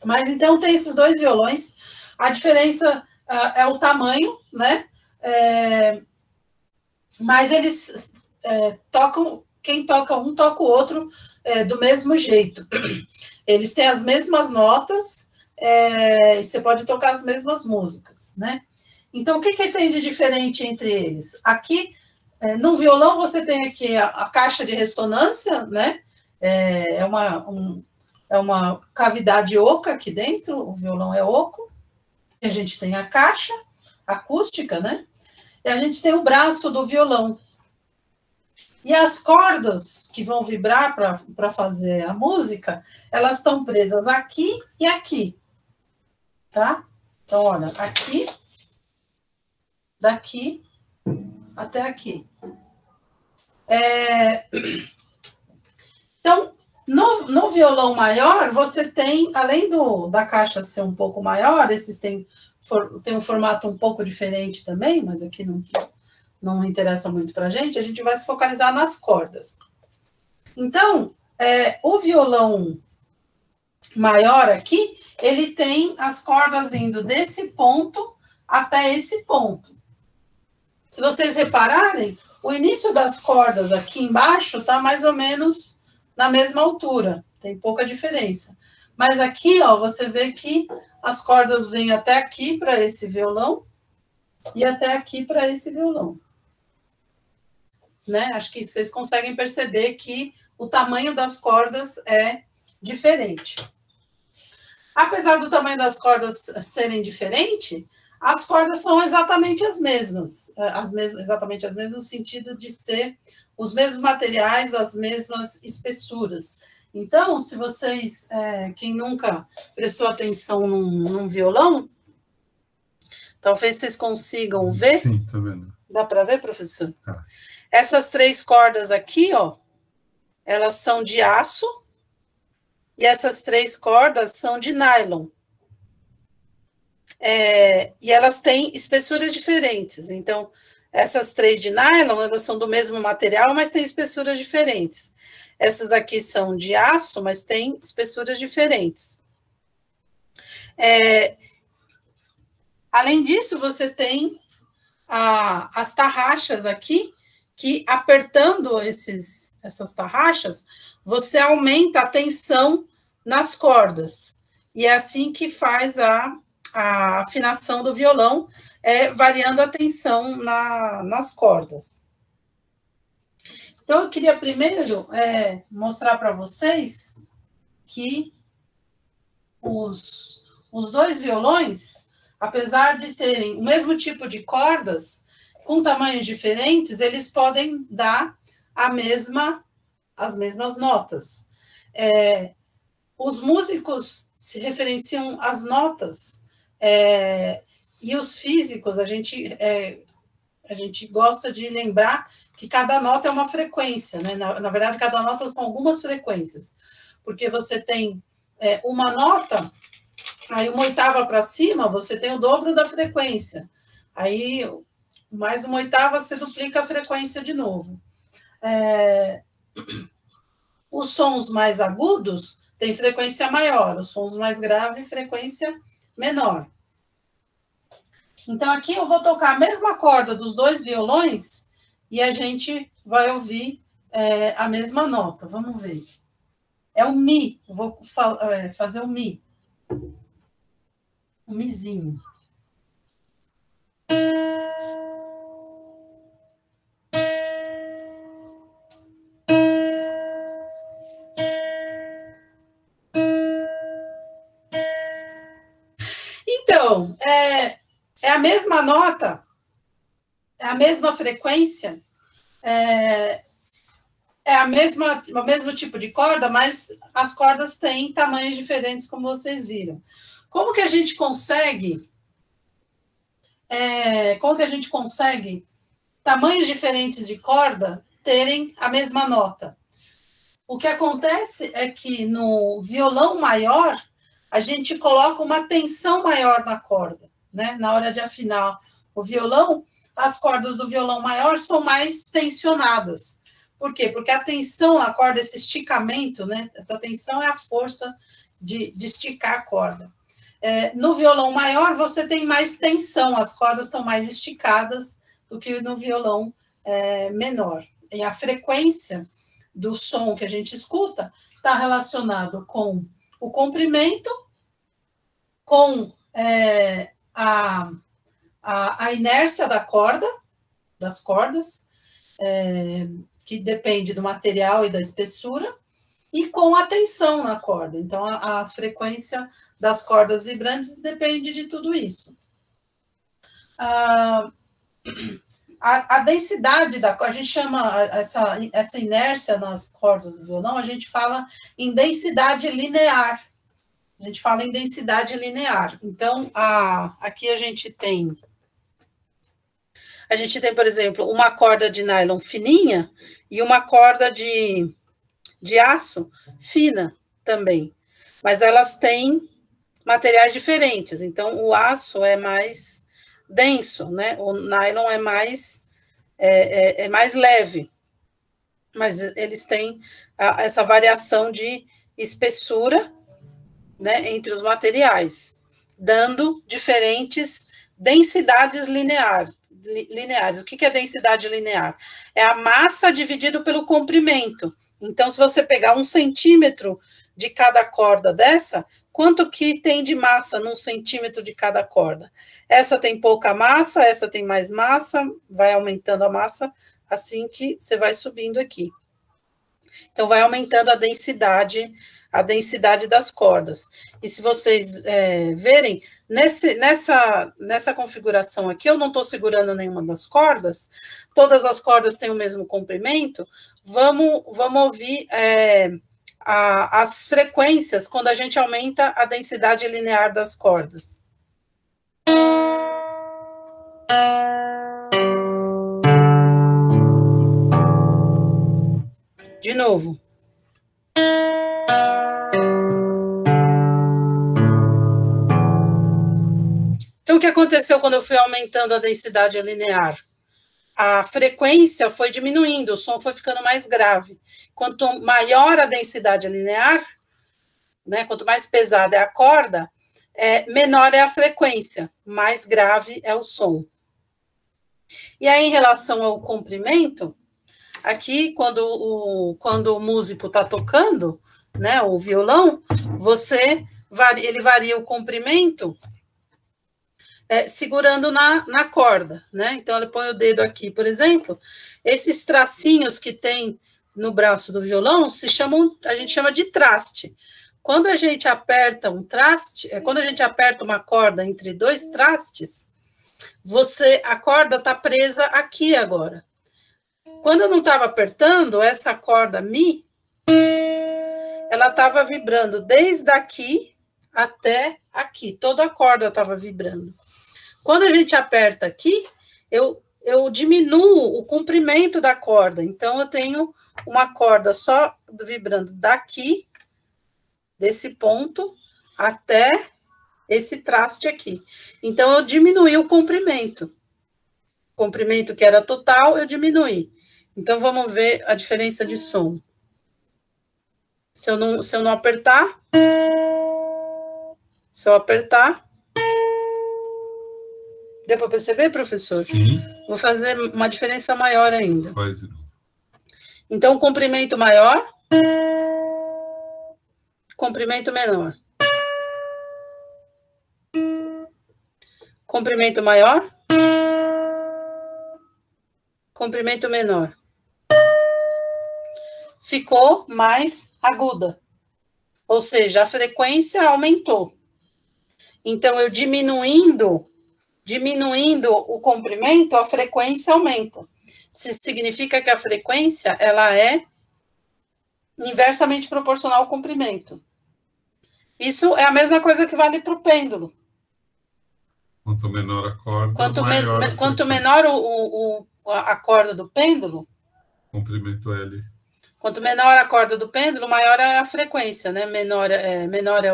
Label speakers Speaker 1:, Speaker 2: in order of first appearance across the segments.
Speaker 1: Mas então tem esses dois violões. A diferença é o tamanho, né? Mas eles tocam, quem toca um toca o outro do mesmo jeito. Eles têm as mesmas notas e você pode tocar as mesmas músicas, né? Então, o que tem de diferente entre eles? Aqui, no violão, você tem aqui a caixa de ressonância, né? É uma cavidade oca aqui dentro, o violão é oco. A gente tem a caixa acústica, né? E a gente tem o braço do violão. E as cordas que vão vibrar para fazer a música, elas estão presas aqui e aqui, tá? Então, olha, aqui, daqui até aqui. Então, no violão maior, você tem, além da caixa ser um pouco maior, esses tem um formato um pouco diferente também, mas aqui não interessa muito para a gente vai se focalizar nas cordas. Então, o violão maior aqui, ele tem as cordas indo desse ponto até esse ponto. Se vocês repararem, o início das cordas aqui embaixo está mais ou menos na mesma altura, tem pouca diferença. Mas aqui, ó, você vê que as cordas vêm até aqui para esse violão e até aqui para esse violão. Né? Acho que vocês conseguem perceber que o tamanho das cordas é diferente. Apesar do tamanho das cordas serem diferentes, as cordas são exatamente as mesmas. Exatamente as mesmas no sentido de ser os mesmos materiais, as mesmas espessuras. Então, se vocês, quem nunca prestou atenção num violão, talvez vocês consigam ver.
Speaker 2: Sim, tô vendo.
Speaker 1: Dá para ver, professor?
Speaker 2: Tá.
Speaker 1: Essas três cordas aqui, ó, elas são de aço e essas três cordas são de nylon. E elas têm espessuras diferentes. Então, essas três de nylon, elas são do mesmo material, mas têm espessuras diferentes. Essas aqui são de aço, mas têm espessuras diferentes. Além disso, você tem as tarraxas aqui, que apertando essas tarraxas, você aumenta a tensão nas cordas. E é assim que faz a afinação do violão, variando a tensão nas cordas. Então, eu queria primeiro mostrar para vocês que os dois violões, apesar de terem o mesmo tipo de cordas, com tamanhos diferentes, eles podem dar as mesmas notas. Os músicos se referenciam às notas, e os físicos, a gente gosta de lembrar que cada nota é uma frequência, né? Na verdade, cada nota são algumas frequências, porque você tem uma nota, aí uma oitava para cima, você tem o dobro da frequência, aí mais uma oitava, você duplica a frequência de novo. Os sons mais agudos têm frequência maior, os sons mais graves, frequência menor. Então, aqui eu vou tocar a mesma corda dos dois violões e a gente vai ouvir a mesma nota. Vamos ver. É o Mi. Eu vou fazer o Mi. O Mizinho. Então, é a mesma nota, é a mesma frequência, é o mesmo tipo de corda, mas as cordas têm tamanhos diferentes, como vocês viram. Como que a gente consegue tamanhos diferentes de corda terem a mesma nota? O que acontece é que no violão maior, a gente coloca uma tensão maior na corda, né? Na hora de afinar o violão, as cordas do violão maior são mais tensionadas. Por quê? Porque a tensão na corda, esse esticamento, né? Essa tensão é a força de esticar a corda. No violão maior, você tem mais tensão, as cordas estão mais esticadas do que no violão menor. E a frequência do som que a gente escuta está relacionado com o comprimento, com a inércia da corda, das cordas, que depende do material e da espessura, e com a tensão na corda. Então, a frequência das cordas vibrantes depende de tudo isso. A densidade da corda, a gente chama essa inércia nas cordas do violão, a gente fala em densidade linear. A gente fala em densidade linear. Então, aqui a gente tem, por exemplo, uma corda de nylon fininha e uma corda de aço fina também. Mas elas têm materiais diferentes. Então, o aço é mais denso, né? O nylon é mais leve. Mas eles têm essa variação de espessura, né, entre os materiais, dando diferentes densidades lineares. O que é densidade linear? É a massa dividido pelo comprimento. Então, se você pegar 1 centímetro de cada corda dessa, quanto que tem de massa num centímetro de cada corda? Essa tem pouca massa, essa tem mais massa, vai aumentando a massa assim que você vai subindo aqui. Então, vai aumentando a densidade das cordas. E se vocês verem, nessa configuração aqui, eu não estou segurando nenhuma das cordas, todas as cordas têm o mesmo comprimento. Vamos ouvir as frequências quando a gente aumenta a densidade linear das cordas. De novo. Então, o que aconteceu quando eu fui aumentando a densidade linear? A frequência foi diminuindo, o som foi ficando mais grave. Quanto maior a densidade linear, né, quanto mais pesada é a corda, menor é a frequência, mais grave é o som. E aí, em relação ao comprimento, aqui, quando o músico está tocando, né, o violão, ele varia o comprimento segurando na corda, né? Então, ele põe o dedo aqui, por exemplo, esses tracinhos que tem no braço do violão a gente chama de traste. Quando a gente aperta um traste, quando a gente aperta uma corda entre 2 trastes, a corda está presa aqui agora. Quando eu não estava apertando, essa corda Mi, ela estava vibrando desde aqui até aqui. Toda a corda estava vibrando. Quando a gente aperta aqui, eu diminuo o comprimento da corda. Então, eu tenho uma corda só vibrando daqui, desse ponto, até esse traste aqui. Então, eu diminuí o comprimento. O comprimento que era total, eu diminuí. Então, vamos ver a diferença de som. Se eu não apertar... Se eu apertar... Deu para perceber, professor?
Speaker 2: Sim.
Speaker 1: Vou fazer uma diferença maior ainda.
Speaker 2: Faz.
Speaker 1: Então, comprimento maior... Comprimento menor. Comprimento maior. Comprimento menor. Ficou mais aguda. Ou seja, a frequência aumentou. Então, eu diminuindo o comprimento, a frequência aumenta. Isso significa que a frequência ela é inversamente proporcional ao comprimento. Isso é a mesma coisa que vale para o pêndulo.
Speaker 2: Quanto menor a corda,
Speaker 1: quanto menor a corda do pêndulo,
Speaker 2: comprimento L.
Speaker 1: Quanto menor a corda do pêndulo, maior é a frequência, né? Menor é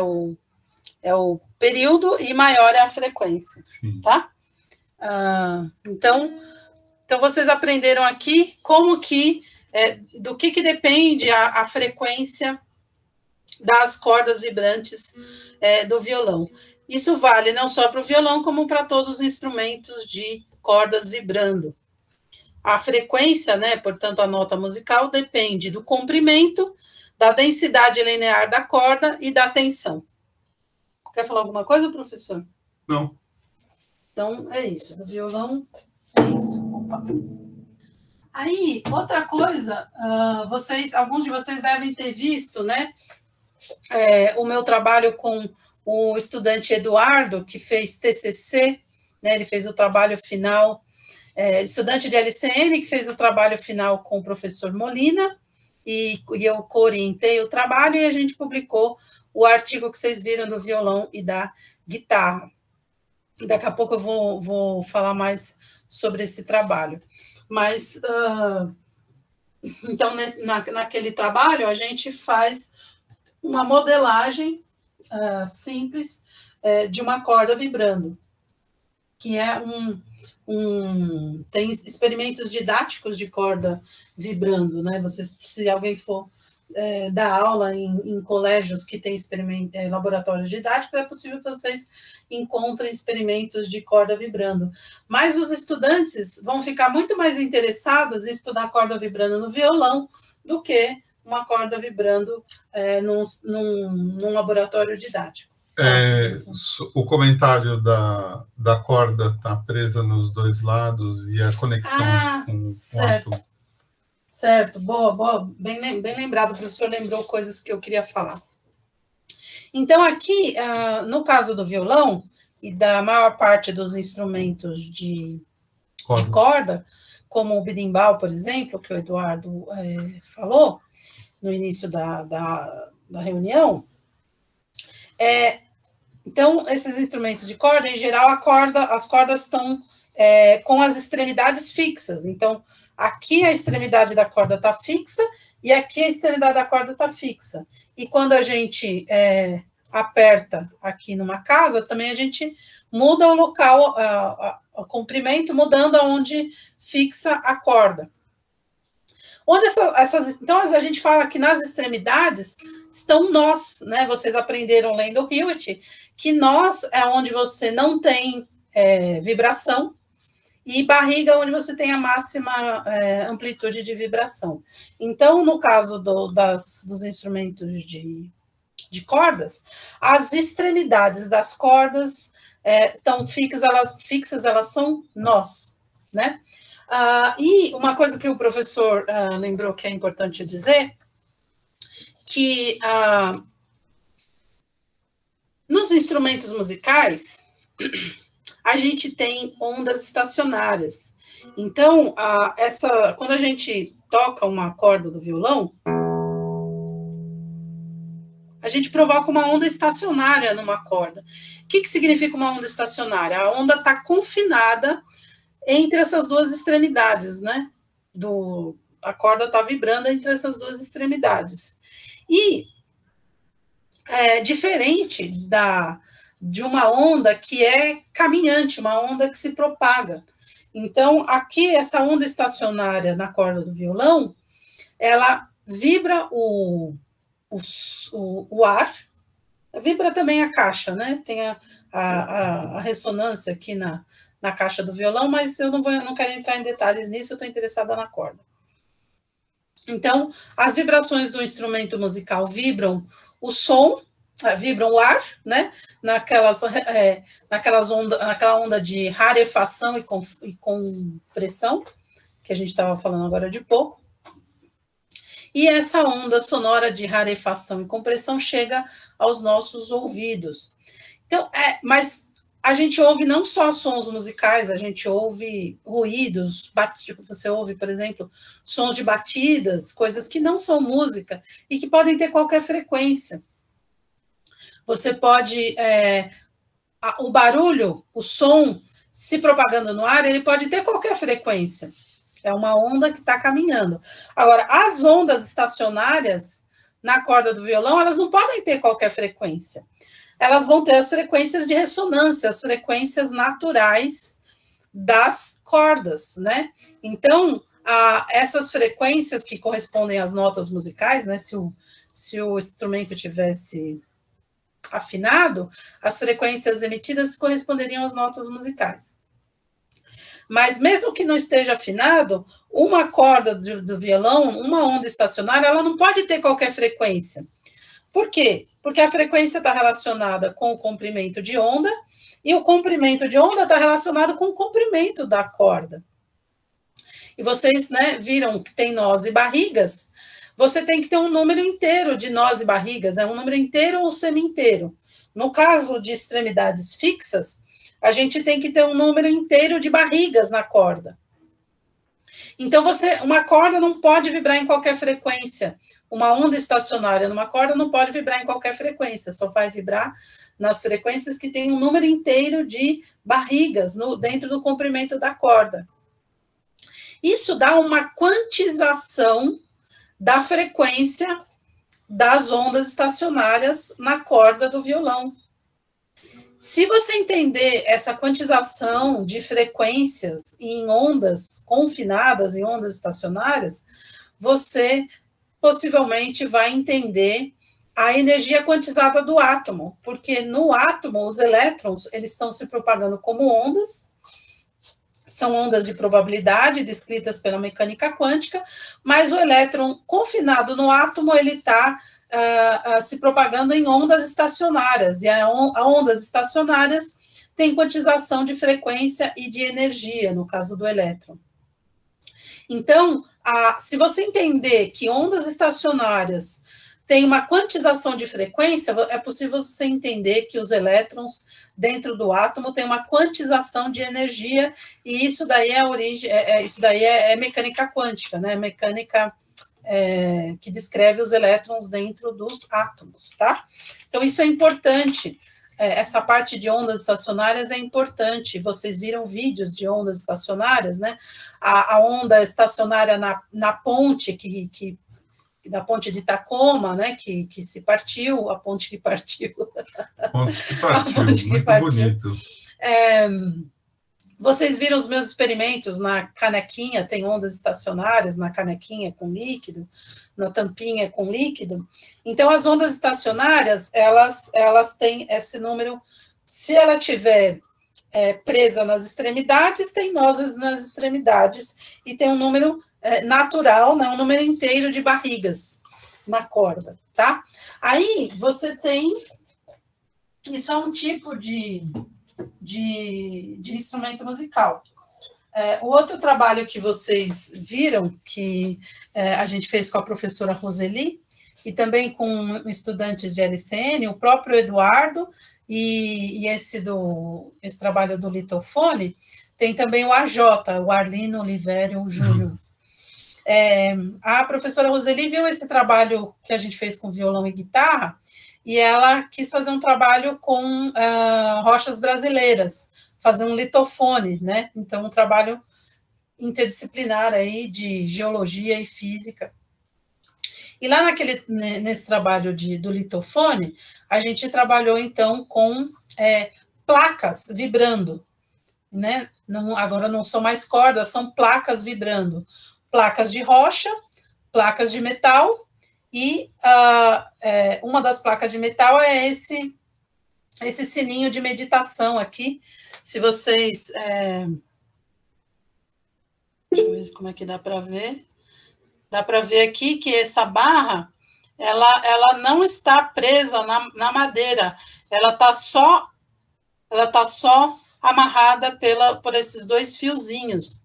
Speaker 1: o período e maior é a frequência.
Speaker 2: Sim.
Speaker 1: Tá? Então vocês aprenderam aqui como que do que depende a frequência das cordas vibrantes do violão. Isso vale não só para o violão, como para todos os instrumentos de cordas vibrando. A frequência, né, portanto, a nota musical, depende do comprimento, da densidade linear da corda e da tensão. Quer falar alguma coisa, professor?
Speaker 2: Não.
Speaker 1: Então, é isso. Do violão, é isso. Opa. Aí, outra coisa, alguns de vocês devem ter visto, né, o meu trabalho com o estudante Eduardo, que fez TCC, né, ele fez o trabalho final, estudante de LCN, que fez o trabalho final com o professor Molina, e eu orientei o trabalho, e a gente publicou o artigo que vocês viram do violão e da guitarra. Daqui a pouco eu vou falar mais sobre esse trabalho. Mas, então, naquele trabalho, a gente faz uma modelagem simples de uma corda vibrando, que é tem experimentos didáticos de corda vibrando, né? Se alguém for dar aula em colégios que tem laboratórios didáticos, é possível que vocês encontrem experimentos de corda vibrando. Mas os estudantes vão ficar muito mais interessados em estudar corda vibrando no violão do que uma corda vibrando num laboratório didático.
Speaker 2: O comentário da corda está presa nos dois lados e a conexão com o átomo.
Speaker 1: Certo, boa, bem lembrado, o professor lembrou coisas que eu queria falar. Então, aqui, no caso do violão e da maior parte dos instrumentos de corda, como o berimbau, por exemplo, que o Eduardo falou no início da reunião, então, esses instrumentos de corda, em geral, as cordas estão com as extremidades fixas. Então, aqui a extremidade da corda está fixa e aqui a extremidade da corda está fixa. E quando a gente aperta aqui numa casa, também a gente muda o local, o comprimento, mudando aonde fixa a corda. Então, a gente fala que nas extremidades estão nós, né? Vocês aprenderam lendo o Hewitt, que nós é onde você não tem vibração, e barriga onde você tem a máxima amplitude de vibração. Então, no caso dos instrumentos de cordas, as extremidades das cordas estão fixas, elas são nós, né? E uma coisa que o professor lembrou que é importante dizer, que nos instrumentos musicais, a gente tem ondas estacionárias. Então, quando a gente toca uma corda do violão, a gente provoca uma onda estacionária numa corda. O que significa uma onda estacionária? A onda está confinada entre essas duas extremidades, né? A corda está vibrando entre essas duas extremidades. E diferente de uma onda que é caminhante, uma onda que se propaga. Então, aqui, essa onda estacionária na corda do violão, ela vibra o ar, vibra também a caixa, né? Tem a ressonância aqui na caixa do violão, mas eu não quero entrar em detalhes nisso, eu estou interessada na corda. Então, as vibrações do instrumento musical vibram o som, vibram o ar, né? Naquela onda de rarefação e compressão, que a gente estava falando agora de pouco. E essa onda sonora de rarefação e compressão chega aos nossos ouvidos. Então, mas a gente ouve não só sons musicais, a gente ouve ruídos, você ouve, por exemplo, sons de batidas, coisas que não são música e que podem ter qualquer frequência. Você pode, o barulho, o som, se propagando no ar, ele pode ter qualquer frequência. É uma onda que está caminhando. Agora, as ondas estacionárias na corda do violão, elas não podem ter qualquer frequência. Elas vão ter as frequências de ressonância, as frequências naturais das cordas, né? Então, essas frequências que correspondem às notas musicais, né? se o instrumento tivesse afinado, as frequências emitidas corresponderiam às notas musicais. Mas mesmo que não esteja afinado, uma corda do violão, uma onda estacionária, ela não pode ter qualquer frequência. Por quê? Porque a frequência está relacionada com o comprimento de onda, e o comprimento de onda está relacionado com o comprimento da corda. E vocês, né, viram que tem nós e barrigas, você tem que ter um número inteiro de nós e barrigas, é um número inteiro ou semi-inteiro. No caso de extremidades fixas, a gente tem que ter um número inteiro de barrigas na corda. Então, uma corda não pode vibrar em qualquer frequência. Uma onda estacionária numa corda não pode vibrar em qualquer frequência, só vai vibrar nas frequências que tem um número inteiro de barrigas dentro do comprimento da corda. Isso dá uma quantização da frequência das ondas estacionárias na corda do violão. Se você entender essa quantização de frequências em ondas confinadas, em ondas estacionárias, você possivelmente vai entender a energia quantizada do átomo, porque no átomo os elétrons eles estão se propagando como ondas, são ondas de probabilidade descritas pela mecânica quântica, mas o elétron confinado no átomo ele está se propagando em ondas estacionárias, e a ondas estacionárias têm quantização de frequência e de energia, no caso do elétron. Então, se você entender que ondas estacionárias têm uma quantização de frequência, é possível você entender que os elétrons dentro do átomo têm uma quantização de energia, e isso daí é mecânica quântica, né? Mecânica que descreve os elétrons dentro dos átomos, tá? Então, isso é importante. Essa parte de ondas estacionárias é importante. Vocês viram vídeos de ondas estacionárias, né? A onda estacionária na ponte, da ponte de Tacoma, né? Que se partiu, a ponte que partiu.
Speaker 2: Ponte que partiu, muito bonito.
Speaker 1: Vocês viram os meus experimentos na canequinha, tem ondas estacionárias na canequinha com líquido, na tampinha com líquido. Então, as ondas estacionárias, elas têm esse número, se ela tiver presa nas extremidades, tem nós nas extremidades, e tem um número natural, né, um número inteiro de barrigas na corda, tá? Aí, você tem, isso é um tipo de instrumento musical. O outro trabalho que vocês viram, que a gente fez com a professora Roseli, e também com estudantes de LCN, o próprio Eduardo, e esse trabalho do litofone, tem também o AJ, o Arlino Oliveira Júnior. A professora Roseli viu esse trabalho que a gente fez com violão e guitarra, e ela quis fazer um trabalho com rochas brasileiras, fazer um litofone, né? Então, um trabalho interdisciplinar aí de geologia e física. E lá nesse trabalho do litofone, a gente trabalhou, então, com placas vibrando, né? Agora não são mais cordas, são placas vibrando. Placas de rocha, placas de metal, e uma das placas de metal é esse sininho de meditação aqui. Se vocês... deixa eu ver como é que dá para ver. Dá para ver aqui que essa barra, ela não está presa na madeira, ela está só amarrada por esses dois fiozinhos.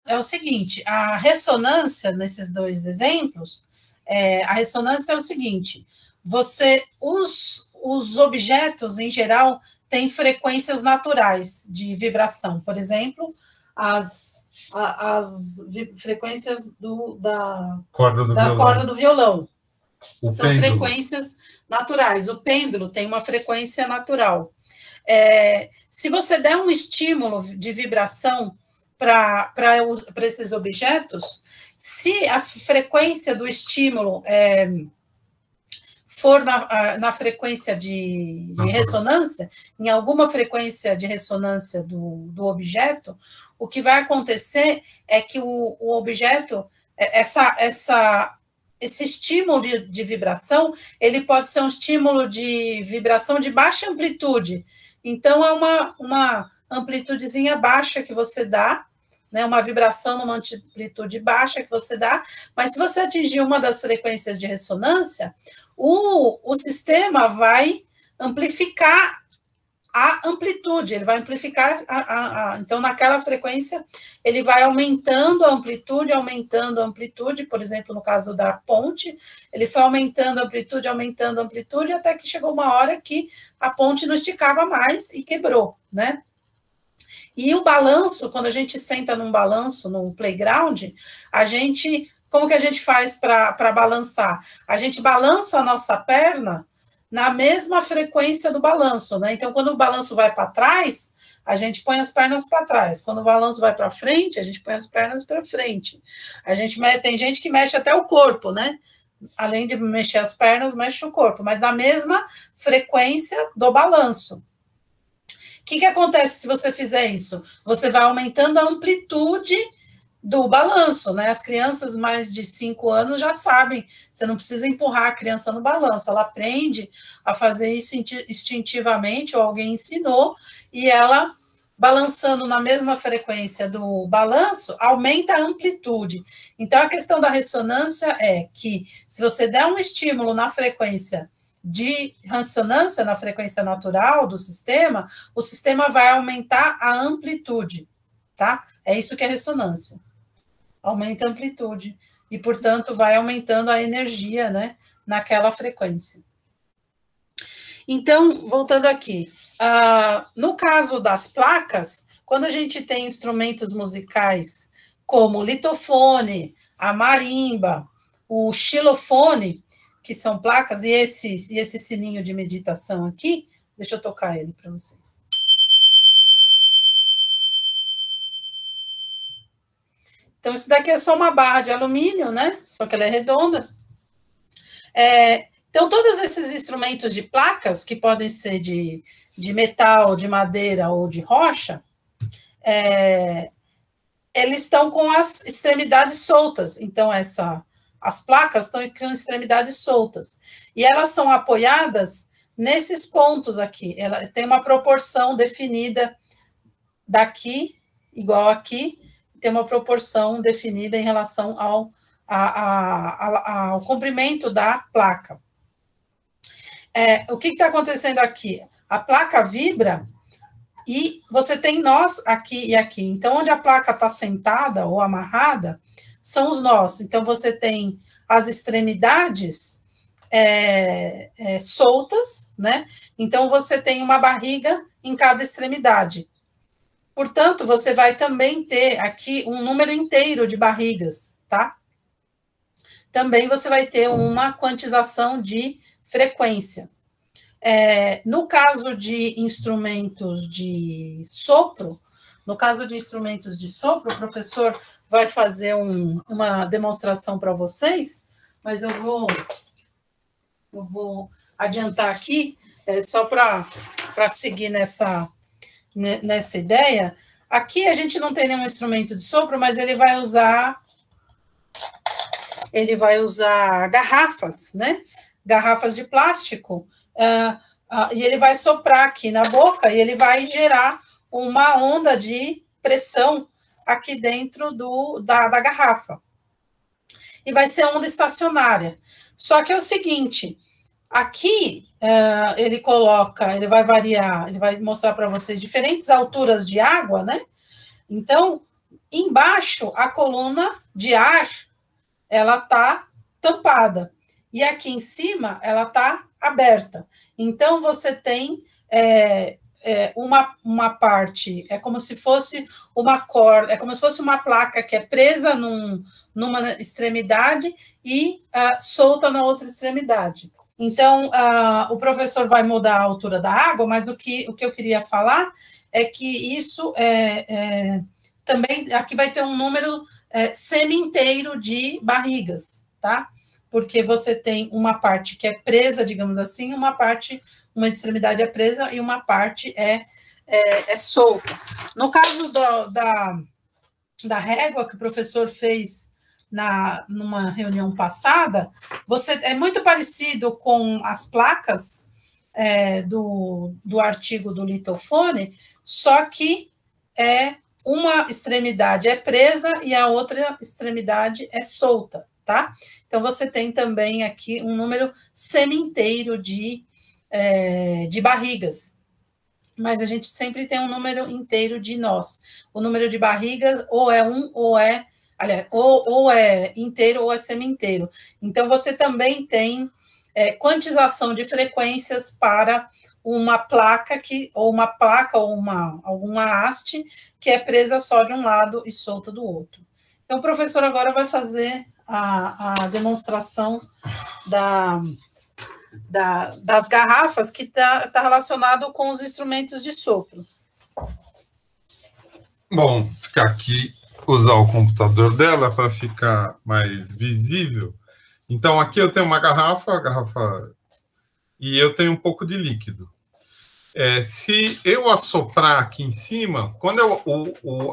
Speaker 1: É o seguinte, a ressonância nesses dois exemplos, a ressonância é o seguinte, os objetos, em geral, têm frequências naturais de vibração. Por exemplo, as frequências da corda do violão. São frequências naturais. O pêndulo tem uma frequência natural. Se você der um estímulo de vibração para esses objetos, se a frequência do estímulo for na frequência de ressonância, em alguma frequência de ressonância do objeto, o que vai acontecer é que o objeto esse estímulo de vibração, ele pode ser um estímulo de vibração de baixa amplitude. Então, é uma amplitudezinha baixa que você dá, né, uma vibração numa amplitude baixa que você dá, mas se você atingir uma das frequências de ressonância, o sistema vai amplificar a amplitude, ele vai amplificar, então naquela frequência, ele vai aumentando a amplitude, por exemplo, no caso da ponte, ele foi aumentando a amplitude, até que chegou uma hora que a ponte não esticava mais e quebrou, né? E o balanço, quando a gente senta num balanço, num playground, como que a gente faz para balançar? A gente balança a nossa perna na mesma frequência do balanço, né? Então, quando o balanço vai para trás, a gente põe as pernas para trás. Quando o balanço vai para frente, a gente põe as pernas para frente. Tem gente que mexe até o corpo, né? Além de mexer as pernas, mexe o corpo, mas na mesma frequência do balanço. O que acontece se você fizer isso? Você vai aumentando a amplitude do balanço, né? As crianças mais de 5 anos já sabem, você não precisa empurrar a criança no balanço, ela aprende a fazer isso instintivamente, ou alguém ensinou, e ela, balançando na mesma frequência do balanço, aumenta a amplitude. Então, a questão da ressonância é que, se você der um estímulo na frequência de ressonância, na frequência natural do sistema, o sistema vai aumentar a amplitude, tá? É isso que é ressonância. Aumenta a amplitude e, portanto, vai aumentando a energia, né, naquela frequência. Então, voltando aqui, no caso das placas, quando a gente tem instrumentos musicais como o litofone, a marimba, o xilofone, que são placas, e esse sininho de meditação aqui, deixa eu tocar ele para vocês. Então, isso daqui é só uma barra de alumínio, né? Só que ela é redonda. Então, todos esses instrumentos de placas, que podem ser de metal, de madeira ou de rocha, eles estão com as extremidades soltas. Então, as placas estão com extremidades soltas. E elas são apoiadas nesses pontos aqui. Ela tem uma proporção definida daqui, igual aqui, tem uma proporção definida em relação ao comprimento da placa. O que está acontecendo aqui? A placa vibra e você tem nós aqui e aqui. Então, onde a placa está sentada ou amarrada, são os nós. Então, você tem as extremidades soltas, né? Então, você tem uma barriga em cada extremidade. Portanto, você vai também ter aqui um número inteiro de barrigas, tá? Também você vai ter uma quantização de frequência. No caso de instrumentos de sopro, o professor vai fazer uma demonstração para vocês, mas eu vou adiantar aqui, só para seguir nessa ideia. Aqui a gente não tem nenhum instrumento de sopro, mas ele vai usar garrafas, né? Garrafas de plástico, e ele vai soprar aqui na boca e ele vai gerar uma onda de pressão aqui dentro da garrafa. E vai ser onda estacionária. Só que é o seguinte, aqui ele vai variar, ele vai mostrar para vocês diferentes alturas de água, né? Então, embaixo, a coluna de ar, ela está tampada. E aqui em cima, ela está aberta. Então, você tem uma parte, é como se fosse uma corda, é como se fosse uma placa que é presa numa extremidade e solta na outra extremidade. Então, o professor vai mudar a altura da água, mas o que eu queria falar é que isso também, aqui vai ter um número semi-inteiro de barrigas, tá? Porque você tem uma parte que é presa, digamos assim, uma extremidade é presa e uma parte é solta. No caso da régua que o professor fez numa reunião passada, é muito parecido com as placas do artigo do litofone, só que uma extremidade é presa e a outra extremidade é solta, tá? Então, você tem também aqui um número semi-inteiro de barrigas, mas a gente sempre tem um número inteiro de nós. O número de barrigas ou é ou é inteiro ou é semi-inteiro. Então, você também tem quantização de frequências para uma placa ou alguma haste que é presa só de um lado e solta do outro. Então, o professor agora vai fazer a demonstração das garrafas, que está relacionado com os instrumentos de sopro.
Speaker 2: Bom, ficar aqui, usar o computador dela para ficar mais visível. Então, aqui eu tenho uma garrafa, e eu tenho um pouco de líquido. Se eu assoprar aqui em cima, quando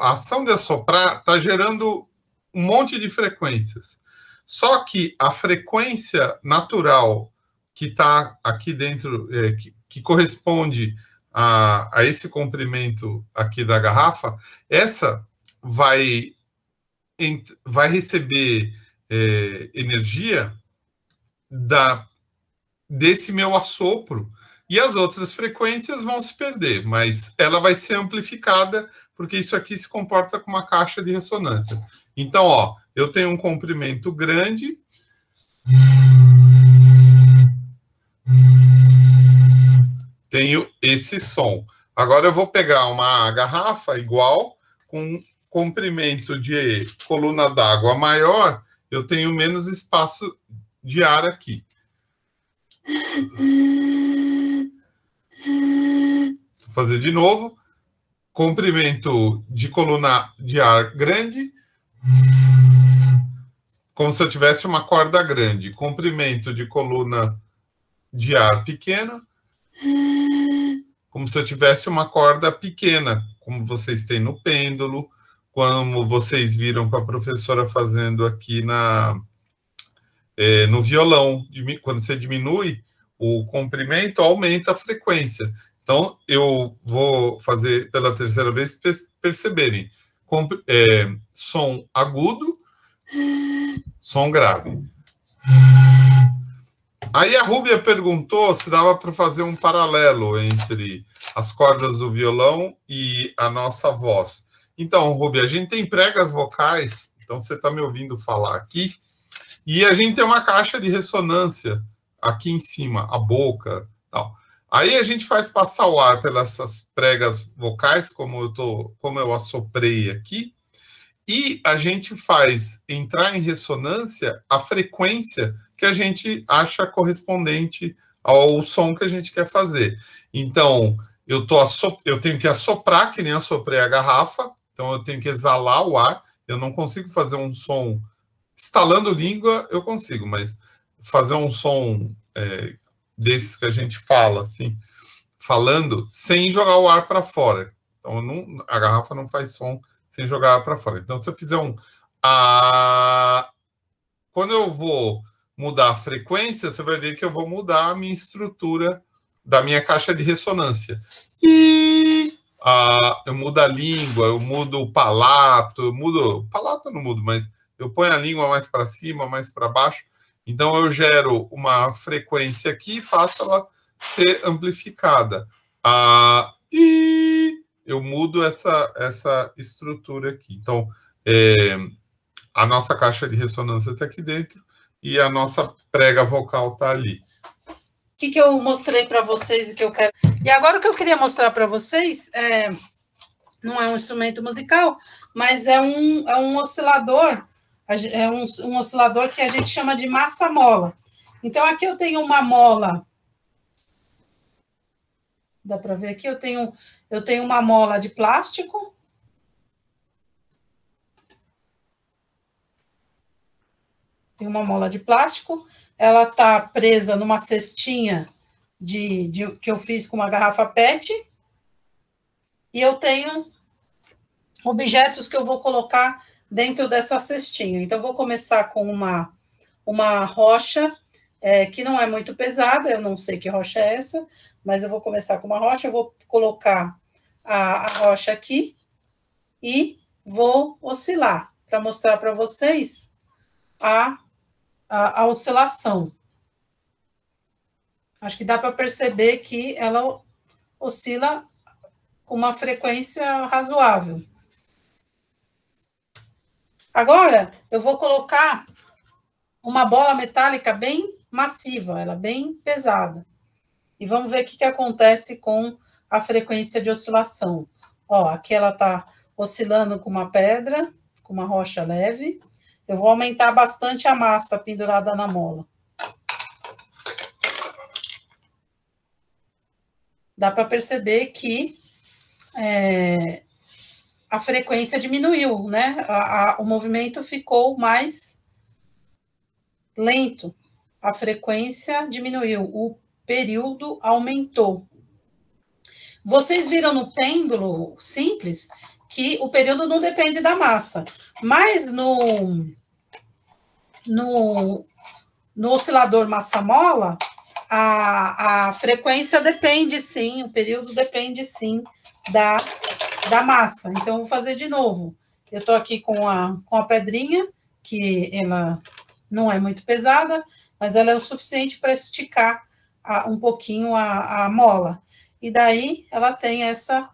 Speaker 2: a ação de assoprar está gerando um monte de frequências. Só que a frequência natural que está aqui dentro, que corresponde a esse comprimento aqui da garrafa, essa vai receber energia desse meu assopro, e as outras frequências vão se perder, mas ela vai ser amplificada, porque isso aqui se comporta como uma caixa de ressonância. Então, ó, eu tenho um comprimento grande, tenho esse som. Agora eu vou pegar uma garrafa igual, com comprimento de coluna d'água maior, eu tenho menos espaço de ar aqui. Vou fazer de novo. Comprimento de coluna de ar grande, como se eu tivesse uma corda grande. Comprimento de coluna de ar pequeno, como se eu tivesse uma corda pequena, como vocês têm no pêndulo, como vocês viram com a professora fazendo aqui no violão. Quando você diminui o comprimento, aumenta a frequência. Então, eu vou fazer pela terceira vez para perceberem. Som agudo, som grave. Aí a Rúbia perguntou se dava para fazer um paralelo entre as cordas do violão e a nossa voz. Então, Rúbia, a gente tem pregas vocais, então você está me ouvindo falar aqui, e a gente tem uma caixa de ressonância aqui em cima, a boca, tal. Aí a gente faz passar o ar pelas pregas vocais, como eu assoprei aqui, e a gente faz entrar em ressonância a frequência que a gente acha correspondente ao som que a gente quer fazer. Então, eu tenho que assoprar, que nem assoprei a garrafa, então eu tenho que exalar o ar, eu não consigo fazer um som... Estalando língua, eu consigo, mas fazer um som desses que a gente fala, assim, falando, sem jogar o ar para fora. Então, a garrafa não faz som sem jogar ar para fora. Então, se eu fizer quando eu vou mudar a frequência, você vai ver que eu vou mudar a minha estrutura da minha caixa de ressonância. Eu mudo a língua, eu mudo o palato, o palato eu não mudo, mas eu ponho a língua mais para cima, mais para baixo. Então, eu gero uma frequência aqui e faço ela ser amplificada. Eu mudo essa estrutura aqui. Então, a nossa caixa de ressonância está aqui dentro e a nossa prega vocal está ali.
Speaker 1: O que eu mostrei para vocês e que eu quero... E agora o que eu queria mostrar para vocês não é um instrumento musical, mas é um oscilador. É um oscilador que a gente chama de massa-mola. Então, aqui eu tenho uma mola. Dá para ver aqui? Eu tenho uma mola de plástico. Tem uma mola de plástico. Ela está presa numa cestinha que eu fiz com uma garrafa PET. E eu tenho objetos que eu vou colocar dentro dessa cestinha. Então, vou começar com uma rocha que não é muito pesada, eu não sei que rocha é essa, mas eu vou começar com uma rocha, eu vou colocar a rocha aqui e vou oscilar, para mostrar para vocês a oscilação. Acho que dá para perceber que ela oscila com uma frequência razoável. Agora, eu vou colocar uma bola metálica bem massiva, ela bem pesada. E vamos ver o que acontece com a frequência de oscilação. Ó, aqui ela está oscilando com uma pedra, com uma rocha leve. Eu vou aumentar bastante a massa pendurada na mola. Dá para perceber que a frequência diminuiu, né? O movimento ficou mais lento. A frequência diminuiu, o período aumentou. Vocês viram no pêndulo simples que o período não depende da massa, mas no oscilador massa-mola, a frequência depende sim, o período depende sim da massa. Então, vou fazer de novo. Eu estou aqui com a pedrinha, que ela não é muito pesada, mas ela é o suficiente para esticar um pouquinho a mola. E daí, ela tem essa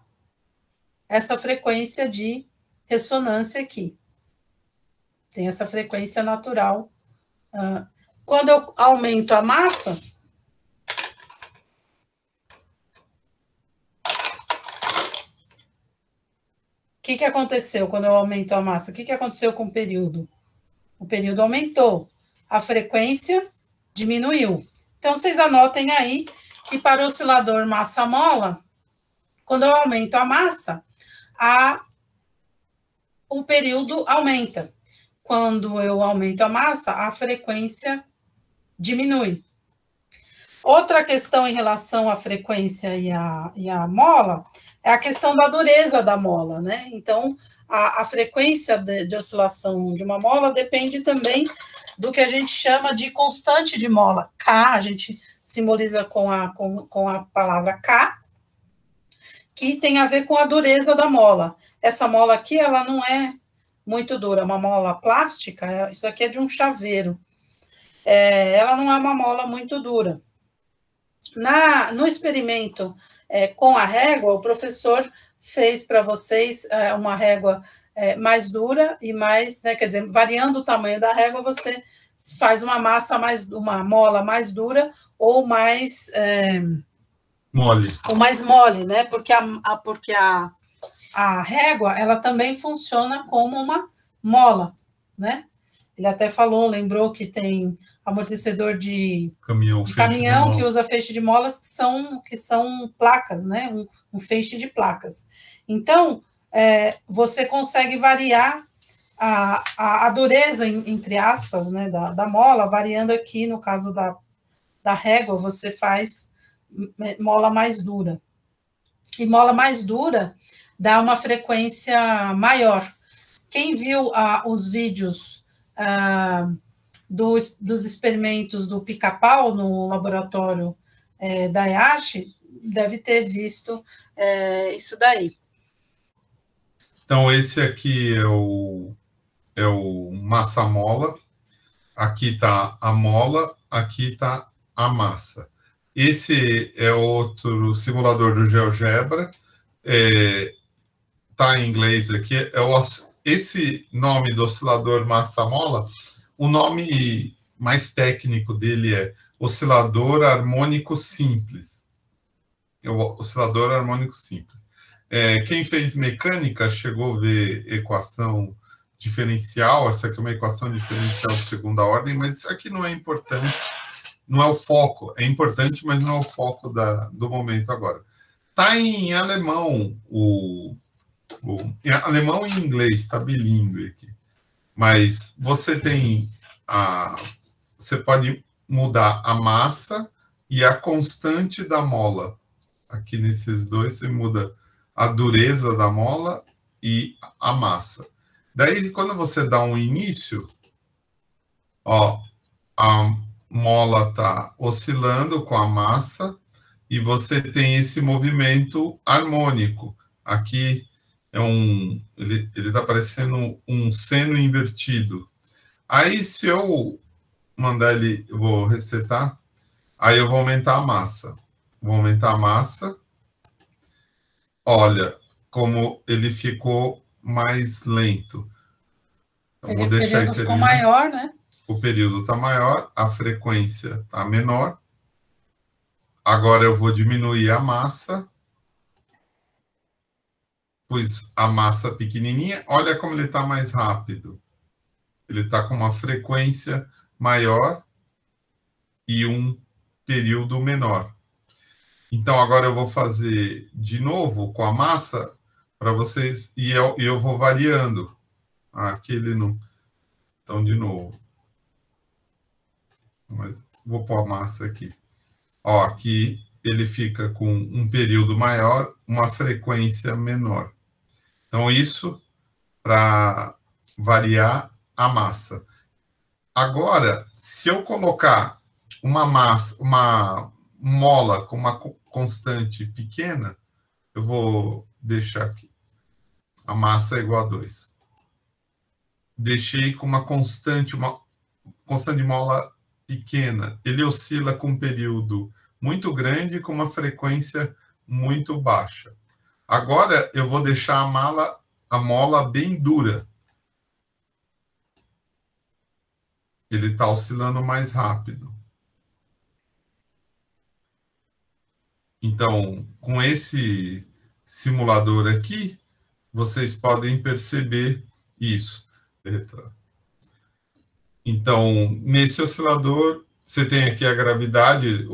Speaker 1: frequência de ressonância aqui. Tem essa frequência natural. Quando eu aumento a massa, o que aconteceu quando eu aumento a massa? O que aconteceu com o período? O período aumentou, a frequência diminuiu. Então, vocês anotem aí que para o oscilador massa-mola, quando eu aumento a massa, o período aumenta. Quando eu aumento a massa, a frequência diminui. Outra questão em relação à frequência e à mola é a questão da dureza da mola, né? Então, a frequência de oscilação de uma mola depende também do que a gente chama de constante de mola. K, a gente simboliza com a palavra K, que tem a ver com a dureza da mola. Essa mola aqui, ela não é muito dura, é uma mola plástica, isso aqui é de um chaveiro. Ela não é uma mola muito dura. No experimento com a régua, o professor fez para vocês uma régua mais dura e mais, né, quer dizer, variando o tamanho da régua, você faz uma mola mais dura ou mais
Speaker 2: mole.
Speaker 1: Ou mais mole, né? Porque a régua, ela também funciona como uma mola, né? Ele até lembrou que tem amortecedor de caminhão que usa feixe de molas, que são placas, né? Um feixe de placas. Então, você consegue variar a dureza, entre aspas, né, da mola, variando aqui, no caso da régua, você faz mola mais dura. E mola mais dura dá uma frequência maior. Quem viu os vídeos dos experimentos do pica-pau no laboratório da IASH, deve ter visto isso daí.
Speaker 2: Então, esse aqui é o massa-mola. Aqui está a mola, aqui está a massa. Esse é outro simulador do GeoGebra. Está em inglês aqui. Esse nome do oscilador massa-mola, o nome mais técnico dele é oscilador harmônico simples. É o oscilador harmônico simples. Quem fez mecânica chegou a ver equação diferencial. Essa aqui é uma equação diferencial de segunda ordem, mas isso aqui não é importante, não é o foco. É importante, mas não é o foco do momento agora. Está em alemão, em alemão e inglês, está bilíngue aqui. Mas você você pode mudar a massa e a constante da mola. Aqui nesses dois você muda a dureza da mola e a massa. Daí, quando você dá um início, ó, a mola está oscilando com a massa e você tem esse movimento harmônico. Aqui ele está parecendo um seno invertido. Aí, se eu mandar ele, eu vou resetar, aí eu vou aumentar a massa. Vou aumentar a massa. Olha como ele ficou mais lento. Então, vou deixar ele
Speaker 1: ficou maior, né?
Speaker 2: O período está maior, a frequência está menor. Agora eu vou diminuir a massa. Pus a massa pequenininha. Olha como ele está mais rápido. Ele está com uma frequência maior e um período menor. Então, agora eu vou fazer de novo com a massa para vocês, e eu vou variando. Aqui ele não... Então, de novo. Mas vou pôr a massa aqui. Ó, aqui ele fica com um período maior, uma frequência menor. Então, isso para variar a massa. Agora, se eu colocar uma mola com uma constante pequena, eu vou deixar aqui. A massa é igual a 2. Deixei com uma constante de mola pequena. Ele oscila com um período muito grande com uma frequência muito baixa. Agora eu vou deixar a mola bem dura. Ele está oscilando mais rápido. Então, com esse simulador aqui, vocês podem perceber isso. Então, nesse oscilador, você tem aqui a gravidade.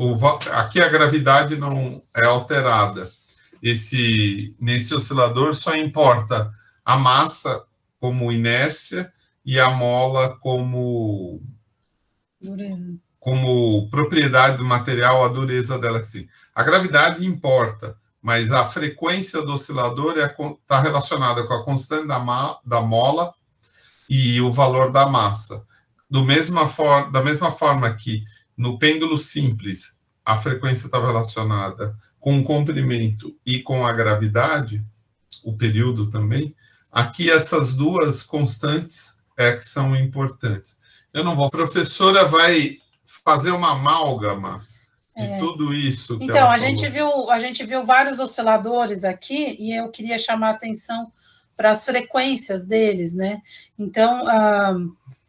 Speaker 2: Aqui a gravidade não é alterada. Nesse oscilador só importa a massa como inércia e a mola como propriedade do material, a dureza dela. Assim. A gravidade importa, mas a frequência do oscilador está relacionada com a constante da mola e o valor da massa. Da mesma forma que no pêndulo simples a frequência estava relacionada com o comprimento e com a gravidade, o período também, aqui essas duas constantes que são importantes. Eu não vou... A professora vai fazer uma amálgama de tudo isso que
Speaker 1: então, a gente viu vários osciladores aqui e eu queria chamar a atenção para as frequências deles, né? Então,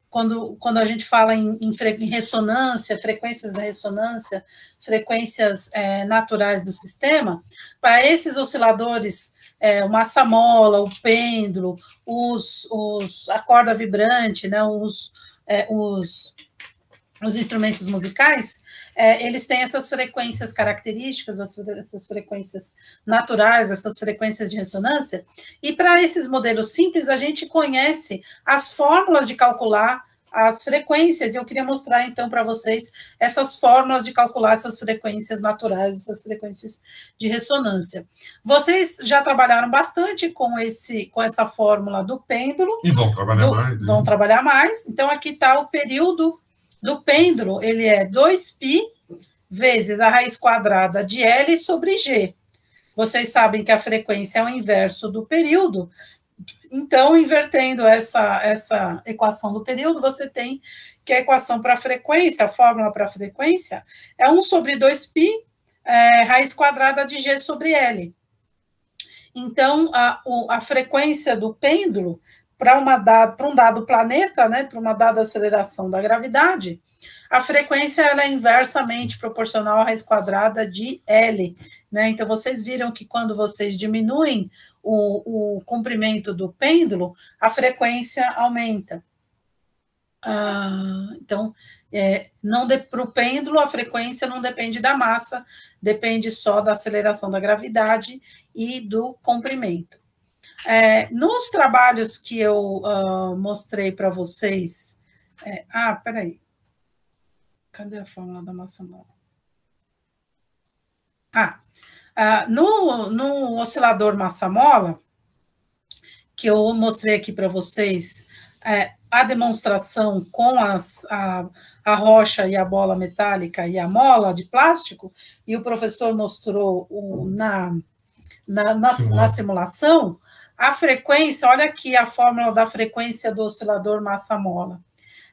Speaker 1: quando a gente fala em ressonância, frequências da ressonância, frequências naturais do sistema, para esses osciladores, o massa-mola, o pêndulo, a corda vibrante, né, os instrumentos musicais, eles têm essas frequências características, essas frequências naturais, essas frequências de ressonância, e para esses modelos simples, a gente conhece as fórmulas de calcular as frequências, e eu queria mostrar, então, para vocês essas fórmulas de calcular essas frequências naturais, essas frequências de ressonância. Vocês já trabalharam bastante com essa fórmula do pêndulo.
Speaker 2: E vão trabalhar mais.
Speaker 1: Vão trabalhar mais. Então, aqui está o período do pêndulo, ele é 2π vezes a raiz quadrada de L sobre G. Vocês sabem que a frequência é o inverso do período, então, invertendo essa equação do período, você tem que a equação para a frequência, a fórmula para a frequência, é 1 sobre 2π, raiz quadrada de G sobre L. Então, a frequência do pêndulo, para um dado planeta, né, para uma dada aceleração da gravidade, a frequência ela é inversamente proporcional à raiz quadrada de L, né? Então, vocês viram que quando vocês diminuem o comprimento do pêndulo, a frequência aumenta. Então, para o pêndulo, a frequência não depende da massa, depende só da aceleração da gravidade e do comprimento. Nos trabalhos que eu mostrei para vocês... peraí. Cadê a fórmula da massa-mola? No oscilador massa-mola, que eu mostrei aqui para vocês, a demonstração com a rocha e a bola metálica e a mola de plástico, e o professor mostrou na simulação, a frequência, olha aqui a fórmula da frequência do oscilador massa-mola.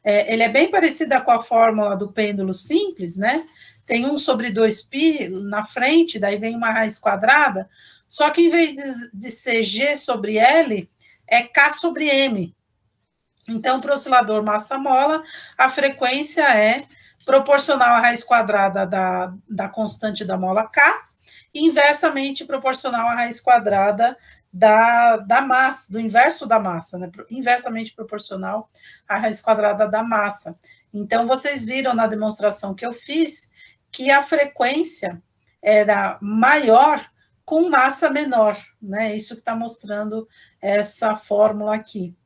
Speaker 1: Ele é bem parecida com a fórmula do pêndulo simples, né? Tem 1/2π na frente, daí vem uma raiz quadrada, só que em vez de ser G sobre L, é K sobre M. Então, para o oscilador massa-mola, a frequência é proporcional à raiz quadrada da constante da mola K, e inversamente proporcional à raiz quadrada da massa, do inverso da massa, né? Inversamente proporcional à raiz quadrada da massa. Então, vocês viram na demonstração que eu fiz que a frequência era maior com massa menor, né? Isso que está mostrando essa fórmula aqui.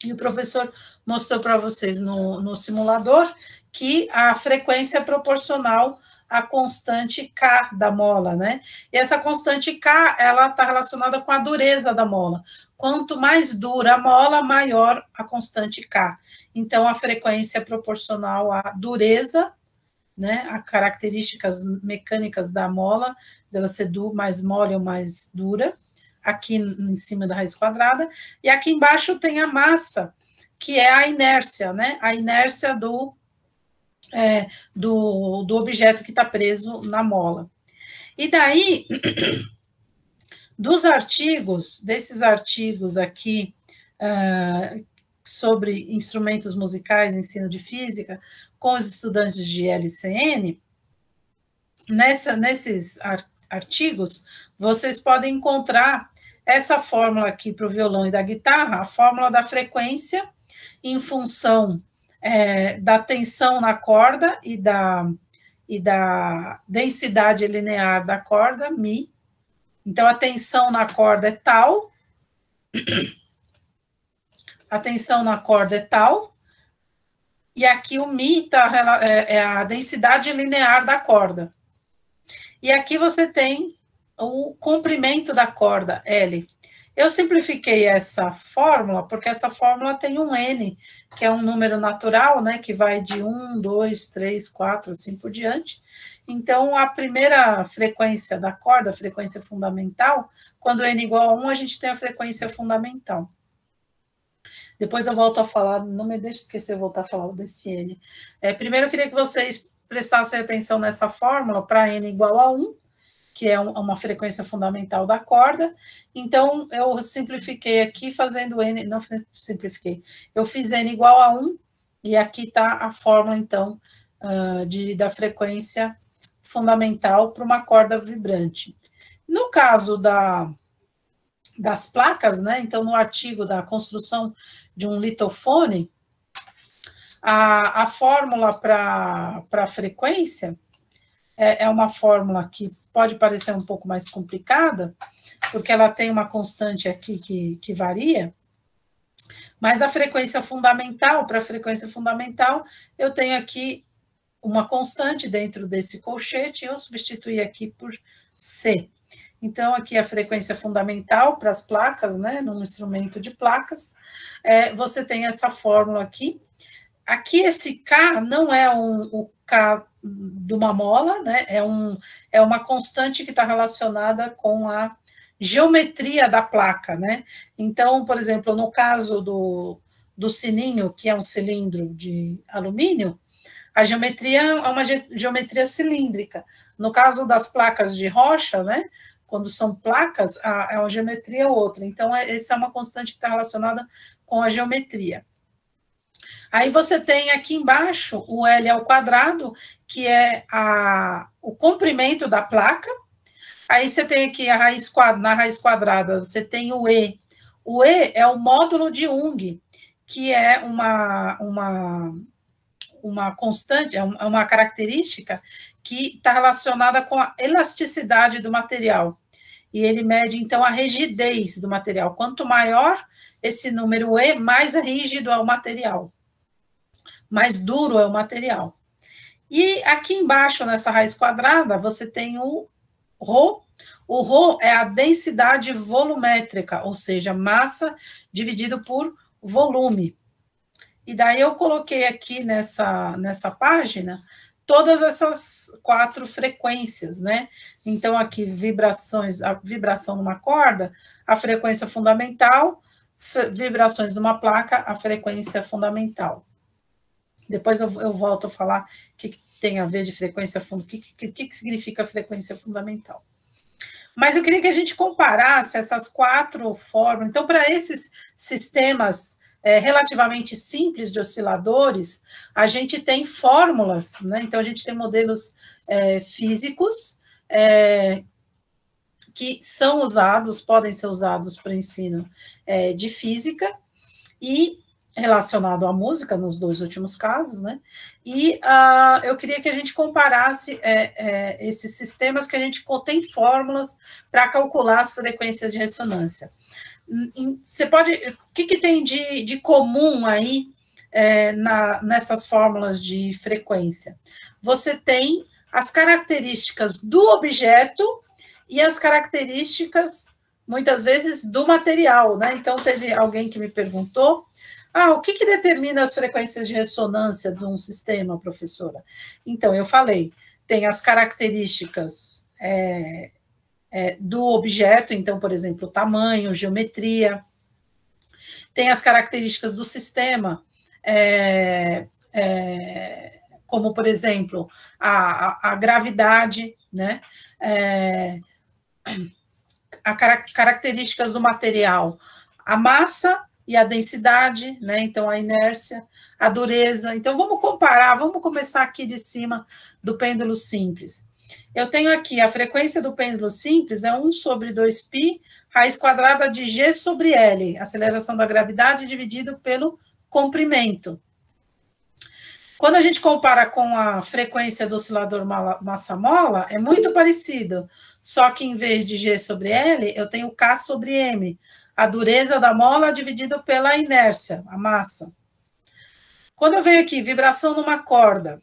Speaker 1: E o professor mostrou para vocês no simulador que a frequência é proporcional à constante K da mola, né? E essa constante K, ela está relacionada com a dureza da mola. Quanto mais dura a mola, maior a constante K. Então, a frequência é proporcional à dureza, né? A características mecânicas da mola, dela ser mais mole ou mais dura, aqui em cima da raiz quadrada, e aqui embaixo tem a massa, que é a inércia, né? A inércia do objeto que está preso na mola. E daí, desses artigos aqui, sobre instrumentos musicais, ensino de física, com os estudantes de LCN, nesses artigos, vocês podem encontrar essa fórmula aqui para o violão e da guitarra, a fórmula da frequência em função da tensão na corda e da densidade linear da corda, Mi. Então, a tensão na corda é tal, a tensão na corda é tal, e aqui o Mi é a densidade linear da corda. E aqui você tem o comprimento da corda, L. Eu simplifiquei essa fórmula, porque essa fórmula tem um N, que é um número natural, né, que vai de 1, 2, 3, 4, assim por diante. Então, a primeira frequência da corda, a frequência fundamental, quando N igual a 1, a gente tem a frequência fundamental. Depois eu volto a falar, não me deixe esquecer de voltar a falar desse N. Primeiro, eu queria que vocês prestassem atenção nessa fórmula para N igual a 1, que é uma frequência fundamental da corda. Então, eu simplifiquei aqui fazendo N, não simplifiquei, eu fiz N igual a 1, e aqui está a fórmula, então, da frequência fundamental para uma corda vibrante. No caso das placas, né, então, no artigo da construção de um litofone, a fórmula para a frequência é uma fórmula que pode parecer um pouco mais complicada, porque ela tem uma constante aqui que varia, mas a frequência fundamental, para a frequência fundamental, eu tenho aqui uma constante dentro desse colchete, eu substituí aqui por C. Então, aqui a frequência fundamental para as placas, né, num instrumento de placas, você tem essa fórmula aqui. Aqui esse K não é o K de uma mola, né, é uma constante que está relacionada com a geometria da placa, né. Então, por exemplo, no caso do sininho, que é um cilindro de alumínio, a geometria é uma geometria cilíndrica. No caso das placas de rocha, né, quando são placas, é uma geometria outra. Então, essa é uma constante que está relacionada com a geometria. Aí você tem aqui embaixo o L ao quadrado, que é o comprimento da placa. Aí você tem aqui na raiz quadrada, você tem o E. O E é o módulo de Young, que é uma constante, é uma característica que está relacionada com a elasticidade do material. E ele mede, então, a rigidez do material. Quanto maior esse número E, mais rígido é o material. Mais duro é o material. E aqui embaixo, nessa raiz quadrada, você tem o Rho, O Rho é a densidade volumétrica, ou seja, massa dividido por volume. E daí eu coloquei aqui nessa página todas essas 4 frequências, né? Então, aqui, vibrações, a vibração numa corda, a frequência fundamental, vibrações numa placa, a frequência fundamental. Depois eu volto a falar o que tem a ver de frequência fundamental, o que significa frequência fundamental. Mas eu queria que a gente comparasse essas 4 fórmulas. Então, para esses sistemas relativamente simples de osciladores, a gente tem fórmulas, né? Então, a gente tem modelos físicos que são usados, podem ser usados para o ensino de física, e relacionado à música, nos 2 últimos casos, né? E eu queria que a gente comparasse esses sistemas que a gente tem fórmulas para calcular as frequências de ressonância. Você pode... O que tem de comum aí nessas fórmulas de frequência? Você tem as características do objeto e as características, muitas vezes, do material, né? Então, teve alguém que me perguntou: o que determina as frequências de ressonância de um sistema, professora? Então, eu falei, tem as características do objeto, então, por exemplo, tamanho, geometria, tem as características do sistema, como, por exemplo, a gravidade, né? Características do material, a massa e a densidade, né? Então, a inércia, a dureza. Então, vamos comparar, vamos começar aqui de cima do pêndulo simples. Eu tenho aqui a frequência do pêndulo simples, é 1 sobre 2π, raiz quadrada de G sobre L, aceleração da gravidade dividido pelo comprimento. Quando a gente compara com a frequência do oscilador massa-mola, é muito parecido, só que em vez de G sobre L, eu tenho K sobre M, a dureza da mola dividido pela inércia, a massa. Quando eu venho aqui, vibração numa corda,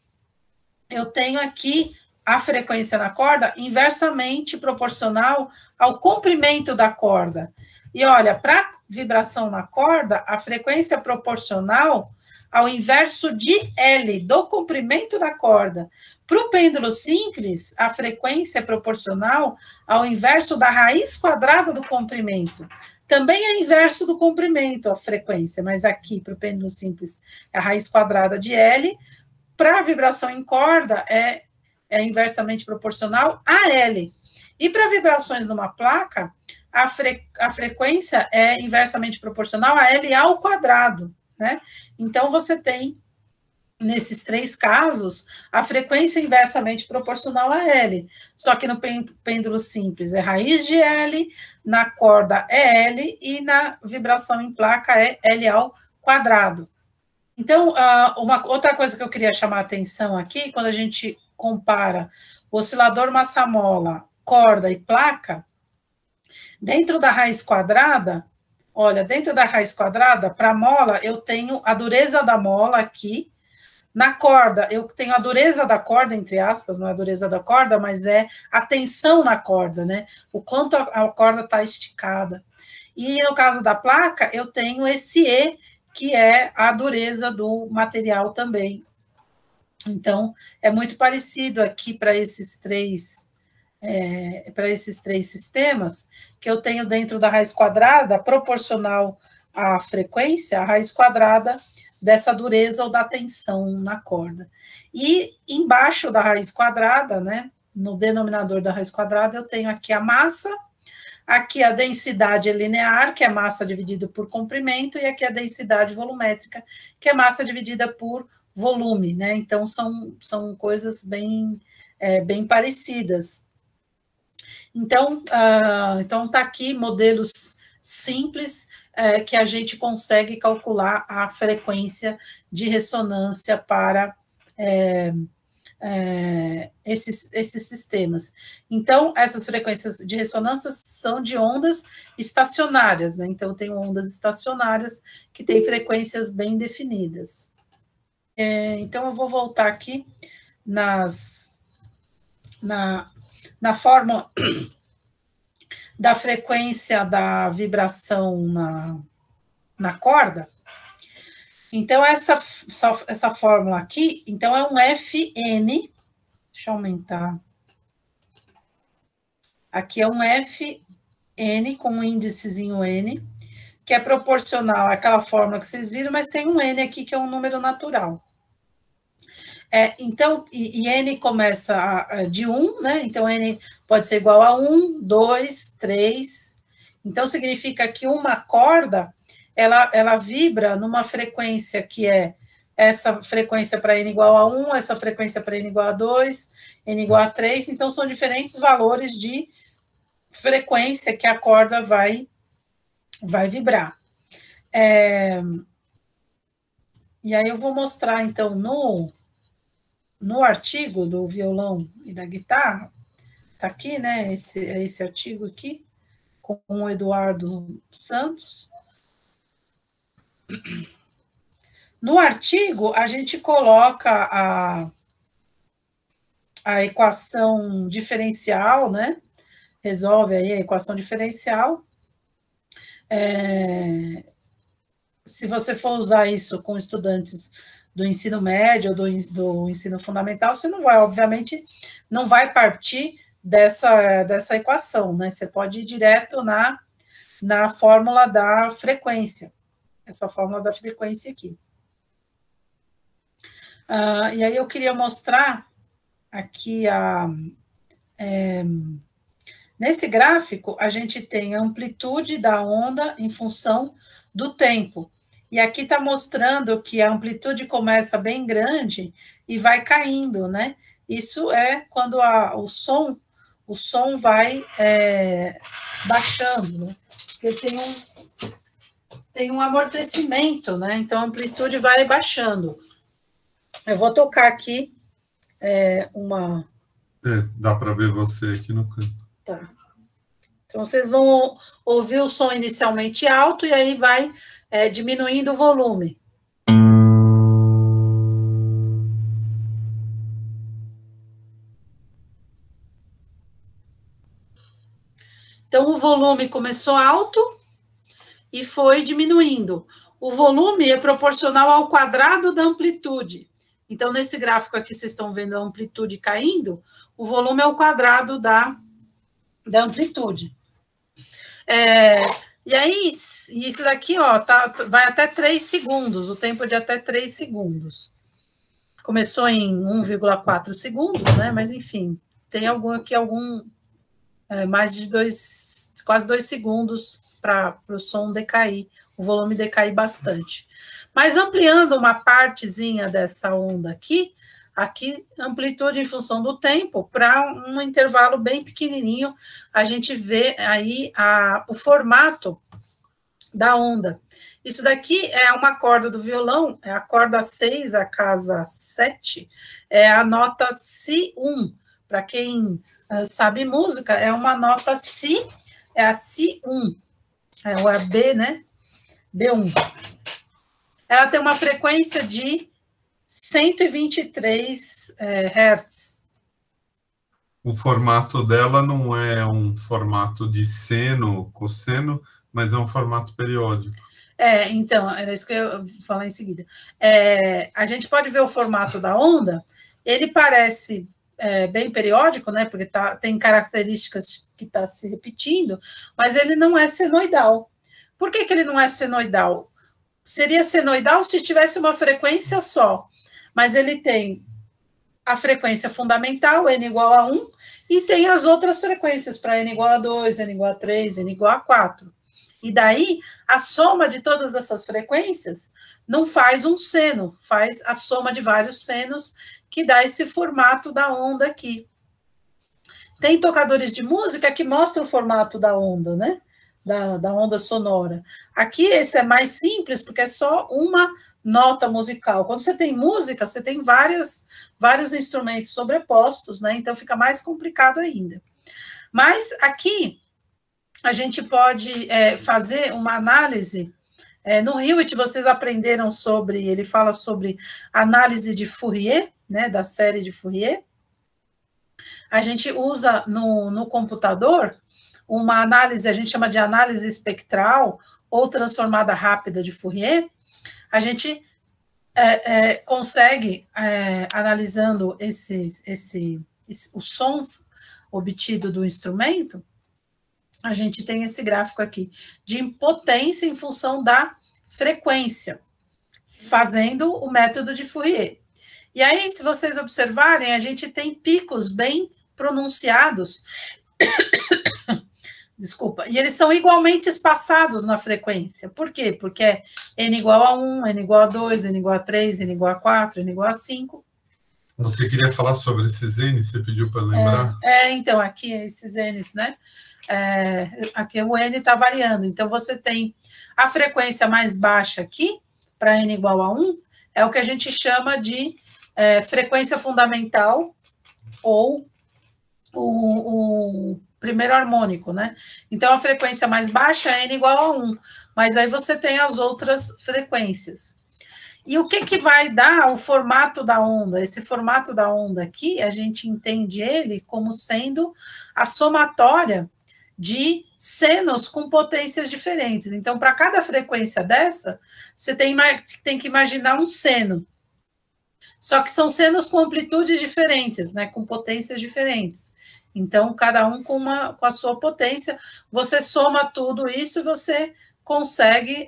Speaker 1: eu tenho aqui a frequência na corda inversamente proporcional ao comprimento da corda. E olha, para vibração na corda, a frequência é proporcional ao inverso de L, do comprimento da corda. Para o pêndulo simples, a frequência é proporcional ao inverso da raiz quadrada do comprimento. Também é inverso do comprimento a frequência, mas aqui, para o pêndulo simples, é a raiz quadrada de L. Para a vibração em corda, é inversamente proporcional a L. E para vibrações numa placa, a frequência é inversamente proporcional a L ao quadrado, né? Então, você tem, nesses 3 casos, a frequência inversamente proporcional a L. Só que no pêndulo simples é raiz de L, na corda é L, e na vibração em placa é L ao quadrado. Então, uma outra coisa que eu queria chamar a atenção aqui, quando a gente compara o oscilador massa-mola, corda e placa, dentro da raiz quadrada, olha, dentro da raiz quadrada, para a mola, eu tenho a dureza da mola aqui. Na corda, eu tenho a dureza da corda, entre aspas, não é a dureza da corda, mas é a tensão na corda, né? O quanto a corda está esticada. E no caso da placa, eu tenho esse E, que é a dureza do material também. Então, é muito parecido aqui para esses três sistemas, que eu tenho dentro da raiz quadrada, proporcional à frequência, a raiz quadrada dessa dureza ou da tensão na corda. E embaixo da raiz quadrada, né, no denominador da raiz quadrada, eu tenho aqui a massa, aqui a densidade linear, que é massa dividida por comprimento, e aqui a densidade volumétrica, que é massa dividida por volume, né? Então, são coisas bem parecidas. Então, tá aqui modelos simples que a gente consegue calcular a frequência de ressonância para esses sistemas. Então, essas frequências de ressonância são de ondas estacionárias, né? Então, tem ondas estacionárias que têm frequências bem definidas. Então, eu vou voltar aqui na fórmula da frequência da vibração na corda. Então, essa fórmula aqui, então, é um Fn, deixa eu aumentar. Aqui é um Fn com um índicezinho N, que é proporcional àquela fórmula que vocês viram, mas tem um N aqui que é um número natural. Então, e N começa de 1, né? Então, N pode ser igual a 1, 2, 3. Então, significa que uma corda, ela vibra numa frequência que é essa frequência para N igual a 1, essa frequência para N igual a 2, N igual a 3. Então, são diferentes valores de frequência que a corda vai vibrar. E aí eu vou mostrar, então, no artigo do violão e da guitarra, tá aqui, né, esse artigo aqui, com o Eduardo Santos. No artigo, a gente coloca a equação diferencial, né, resolve aí a equação diferencial. Se você for usar isso com estudantes do ensino médio ou do ensino fundamental, você não vai, obviamente, não vai partir dessa equação, né? Você pode ir direto na fórmula da frequência, essa fórmula da frequência aqui. E aí eu queria mostrar aqui nesse gráfico, a gente tem a amplitude da onda em função do tempo. E aqui está mostrando que a amplitude começa bem grande e vai caindo, né? Isso é quando o som vai baixando, né? Porque tem um amortecimento, né? Então, a amplitude vai baixando. Eu vou tocar aqui uma...
Speaker 2: dá para ver você aqui no canto.
Speaker 1: Tá. Então, vocês vão ouvir o som inicialmente alto e aí vai diminuindo o volume. Então, o volume começou alto e foi diminuindo. O volume é proporcional ao quadrado da amplitude. Então, nesse gráfico aqui, vocês estão vendo a amplitude caindo, o volume é o quadrado da amplitude. E aí, isso daqui, ó, vai até 3 segundos, o tempo de até 3 segundos. Começou em 1,4 segundos, né? Mas, enfim, tem mais de quase 2 segundos para o som decair, o volume decair bastante. Mas ampliando uma partezinha dessa onda aqui, amplitude em função do tempo, para um intervalo bem pequenininho, a gente vê aí o formato da onda. Isso daqui é uma corda do violão, é a corda 6, a casa 7, é a nota Si1. Para quem sabe música, é uma nota Si, é a Si1, ou a B, né? B1. Ela tem uma frequência de 123 Hz.
Speaker 2: O formato dela não é um formato de seno, cosseno, mas é um formato periódico.
Speaker 1: Então, era isso que eu ia falar em seguida. A gente pode ver o formato da onda, ele parece bem periódico, né? Porque tem características que está se repetindo, mas ele não é senoidal. Por que ele não é senoidal? Seria senoidal se tivesse uma frequência só, mas ele tem a frequência fundamental, N igual a 1, e tem as outras frequências para N igual a 2, N igual a 3, N igual a 4. E daí, a soma de todas essas frequências não faz um seno, faz a soma de vários senos, que dá esse formato da onda aqui. Tem tocadores de música que mostram o formato da onda, né? Da onda sonora. Aqui esse é mais simples, porque é só uma nota musical. Quando você tem música, você tem vários instrumentos sobrepostos, né? Então fica mais complicado ainda. Mas aqui a gente pode fazer uma análise. No Hewitt vocês aprenderam ele fala sobre análise de Fourier, né? Da série de Fourier. A gente usa no computador uma análise, a gente chama de análise espectral ou transformada rápida de Fourier, a gente consegue, analisando o som obtido do instrumento, a gente tem esse gráfico aqui de impotência em função da frequência, fazendo o método de Fourier. E aí, se vocês observarem, a gente tem picos bem pronunciados, desculpa, e eles são igualmente espaçados na frequência. Por quê? Porque é N igual a 1, N igual a 2, N igual a 3, N igual a 4, N igual a 5.
Speaker 2: Você queria falar sobre esses N, você pediu para lembrar?
Speaker 1: Então, aqui, esses N's, né? Aqui o N está variando, então você tem a frequência mais baixa aqui, para N igual a 1, é o que a gente chama de frequência fundamental, ou o primeiro harmônico, né? Então, a frequência mais baixa é N igual a 1, mas aí você tem as outras frequências. E o que vai dar o formato da onda? Esse formato da onda aqui, a gente entende ele como sendo a somatória de senos com potências diferentes. Então, para cada frequência dessa, você tem que imaginar um seno. Só que são senos com amplitudes diferentes, né, com potências diferentes. Então, cada um com a sua potência. Você soma tudo isso e você consegue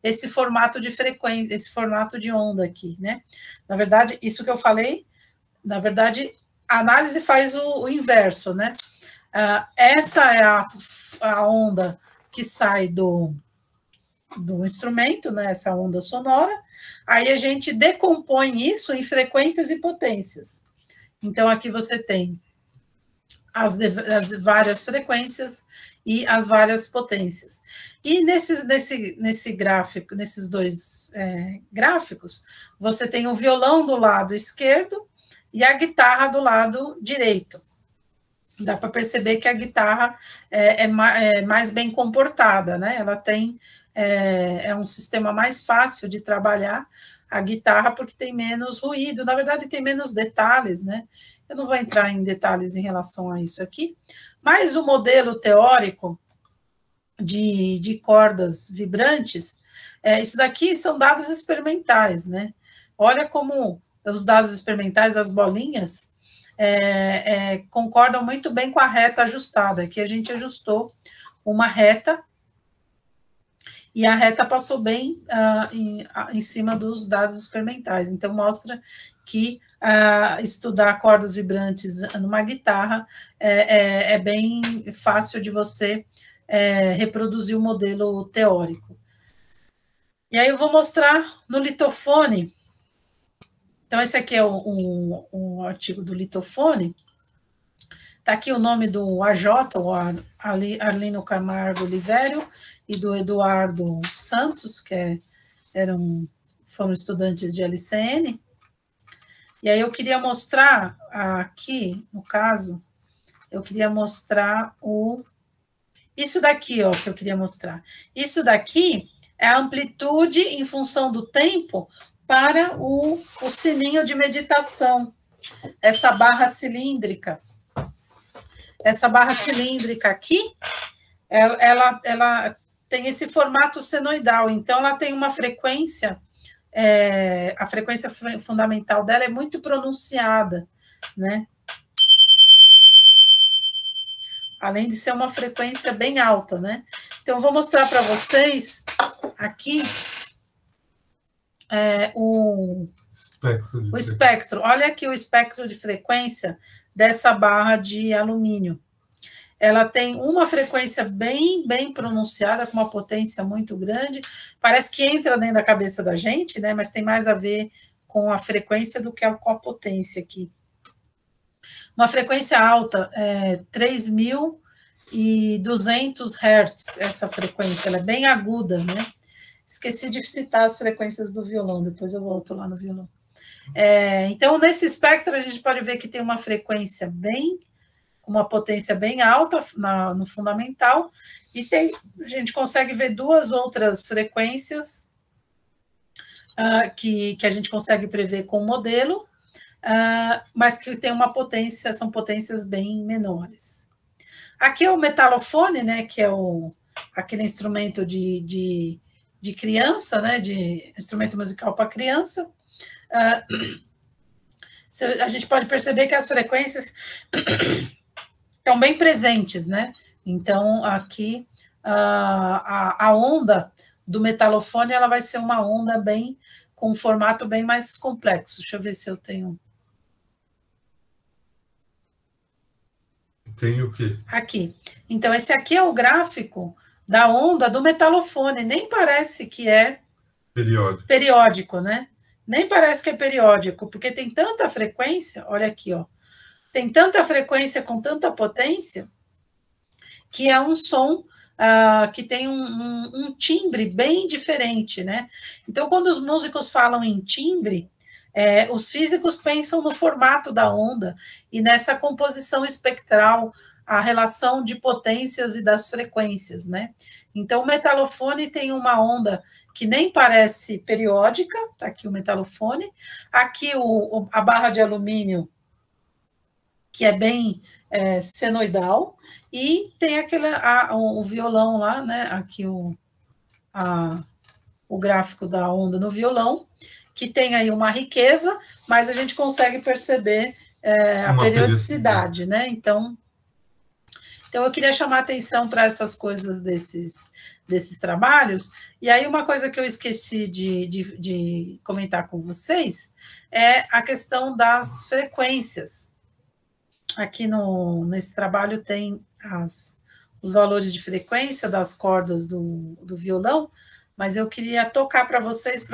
Speaker 1: esse formato de frequência, esse formato de onda aqui, né? Na verdade, isso que eu falei, na verdade, a análise faz o inverso, né? Essa é a onda que sai do instrumento, né, essa onda sonora, aí a gente decompõe isso em frequências e potências. Então, aqui você tem as várias frequências e as várias potências. E nesse gráfico, nesses dois gráficos, você tem o violão do lado esquerdo e a guitarra do lado direito. Dá para perceber que a guitarra é mais bem comportada, né? Ela tem um sistema mais fácil de trabalhar a guitarra porque tem menos ruído, na verdade tem menos detalhes, né? Eu não vou entrar em detalhes em relação a isso aqui, mas o modelo teórico de cordas vibrantes, isso daqui são dados experimentais, né? Olha como os dados experimentais, as bolinhas, concordam muito bem com a reta ajustada. Aqui a gente ajustou uma reta e a reta passou bem em cima dos dados experimentais. Então, mostra que estudar cordas vibrantes numa guitarra é bem fácil de você reproduzir o modelo teórico. E aí eu vou mostrar no litofone. Então, esse aqui é um artigo do litofone. Está aqui o nome do AJ, o Arlino Camargo Olivério, e do Eduardo Santos, que foram estudantes de LCN. E aí eu queria mostrar aqui, no caso, eu queria mostrar isso daqui, ó, que eu queria mostrar. Isso daqui é a amplitude em função do tempo para o sininho de meditação, essa barra cilíndrica. Essa barra cilíndrica aqui, ela tem esse formato senoidal, então ela tem uma frequência, a frequência fundamental dela é muito pronunciada, né? Além de ser uma frequência bem alta, né? Então, eu vou mostrar para vocês aqui o espectro. Olha aqui o espectro de frequência dessa barra de alumínio. Ela tem uma frequência bem pronunciada, com uma potência muito grande. Parece que entra dentro da cabeça da gente, né? Mas tem mais a ver com a frequência do que com a potência aqui. Uma frequência alta, 3.200 Hz, essa frequência, ela é bem aguda, né? Esqueci de citar as frequências do violão, depois eu volto lá no violão. Então, nesse espectro, a gente pode ver que tem uma frequência com uma potência bem alta no fundamental, e a gente consegue ver duas outras frequências que a gente consegue prever com o modelo, mas que tem uma potência, são potências bem menores. Aqui é o metalofone, né, que é aquele instrumento de criança, né, de instrumento musical para criança. A gente pode perceber que as frequências estão bem presentes, né? Então, aqui, a onda do metalofone, ela vai ser uma onda com um formato bem mais complexo. Deixa eu ver se eu tenho...
Speaker 2: Tem o quê?
Speaker 1: Aqui. Então, esse aqui é o gráfico da onda do metalofone. Nem parece que é periódico, né? Nem parece que é periódico, porque tem tanta frequência, olha aqui, ó. Tem tanta frequência com tanta potência que é um som que tem um timbre bem diferente, né? Então, quando os músicos falam em timbre, os físicos pensam no formato da onda e nessa composição espectral, a relação de potências e das frequências, né? Então, o metalofone tem uma onda que nem parece periódica, tá aqui o metalofone, aqui a barra de alumínio, que é bem senoidal, e tem o violão lá, né? Aqui o gráfico da onda no violão, que tem aí uma riqueza, mas a gente consegue perceber a periodicidade, né? Então, eu queria chamar a atenção para essas coisas desses trabalhos. E aí, uma coisa que eu esqueci de comentar com vocês é a questão das frequências. Aqui nesse trabalho tem os valores de frequência das cordas do violão, mas eu queria tocar para vocês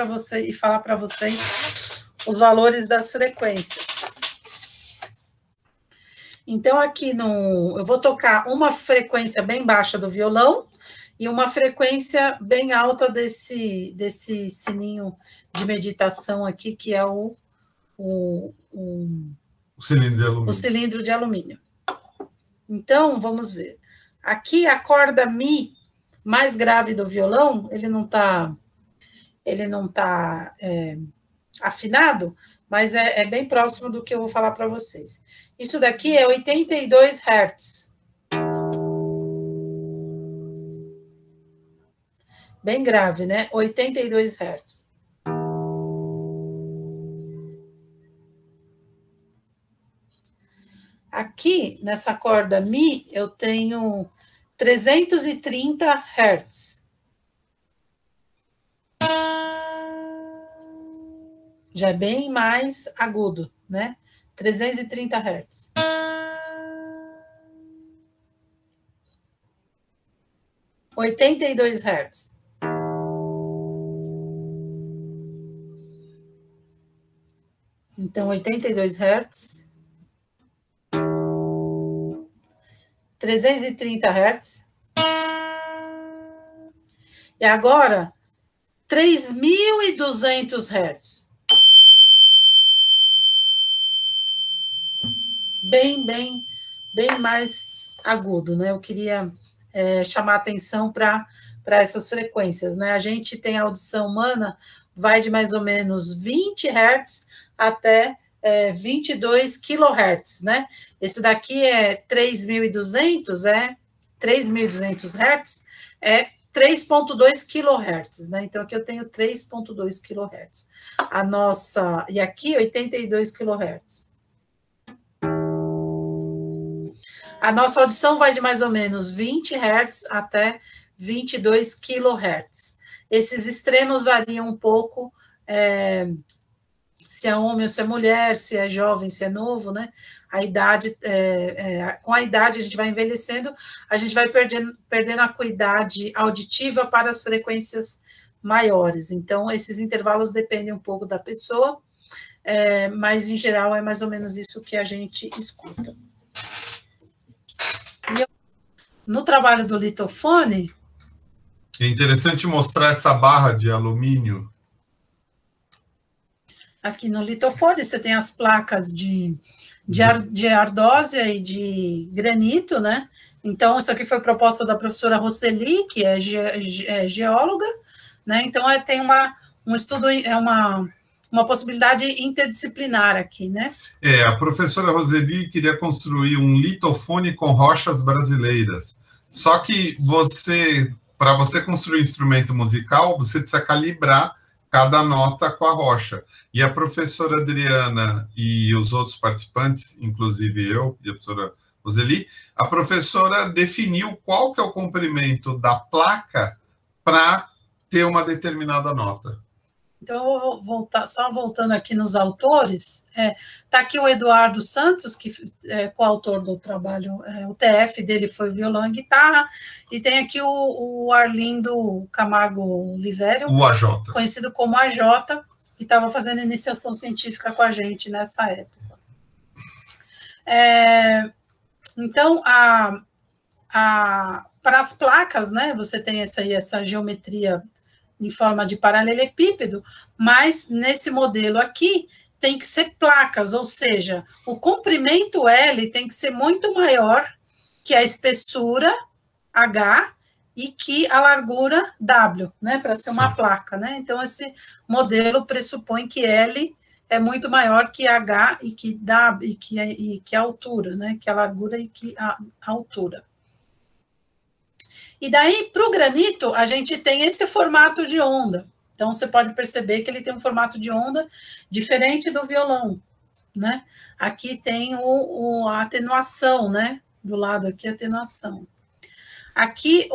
Speaker 1: e falar para vocês os valores das frequências. Então, aqui eu vou tocar uma frequência bem baixa do violão e uma frequência bem alta desse sininho de meditação aqui, que é o
Speaker 2: cilindro de alumínio.
Speaker 1: O cilindro de alumínio. Então, vamos ver. Aqui, a corda Mi mais grave do violão, ele não está afinado, mas é bem próximo do que eu vou falar para vocês. Isso daqui é 82 Hz. Bem grave, né? 82 Hz. Aqui, nessa corda Mi, eu tenho 330 Hz. Já é bem mais agudo, né? 330 Hz. – 82 Hz. Então, 82 Hz. 330 Hz. E agora, 3.200 Hz. Bem mais agudo, né? Eu queria chamar atenção para essas frequências, né? A gente tem a audição humana, vai de mais ou menos 20 Hz até 22 kHz, né? Esse daqui é 3.200, 3.200 Hz, é 3.2 kHz, né? Então, aqui eu tenho 3.2 kHz. E aqui, 82 kHz. A nossa audição vai de mais ou menos 20 Hz até 22 kHz. Esses extremos variam um pouco, se é homem ou se é mulher, se é jovem, se é novo, né? A idade, com a idade a gente vai envelhecendo, a gente vai perdendo a acuidade auditiva para as frequências maiores. Então, esses intervalos dependem um pouco da pessoa, mas, em geral, é mais ou menos isso que a gente escuta. No trabalho do litofone...
Speaker 2: É interessante mostrar essa barra de alumínio.
Speaker 1: Aqui no litofone você tem as placas de ardósia e de granito, né? Então, isso aqui foi proposta da professora Roseli, que é geóloga, né? Então, tem um estudo, uma possibilidade interdisciplinar aqui, né?
Speaker 2: A professora Roseli queria construir um litofone com rochas brasileiras. Só que para você construir instrumento musical, você precisa calibrar cada nota com a rocha. E a professora Adriana e os outros participantes, inclusive eu e a professora Roseli, a professora definiu qual que é o comprimento da placa para ter uma determinada nota.
Speaker 1: Então, eu vou voltar, só voltando aqui nos autores, tá aqui o Eduardo Santos, que é coautor do trabalho, o TF dele foi violão e guitarra, e tem aqui o Arlindo Camargo Livério,
Speaker 2: o AJ,
Speaker 1: conhecido como AJ, que estava fazendo iniciação científica com a gente nessa época. Então, para as placas, né, você tem essa geometria em forma de paralelepípedo, mas nesse modelo aqui tem que ser placas, ou seja, o comprimento L tem que ser muito maior que a espessura H e que a largura W, né, para ser uma placa, né? Então, esse modelo pressupõe que L é muito maior que H e que W e que a altura, né, que a largura e que a altura. E daí, para o granito, a gente tem esse formato de onda. Então, você pode perceber que ele tem um formato de onda diferente do violão, né? Aqui tem a atenuação, né? Do lado aqui, a atenuação. Aqui,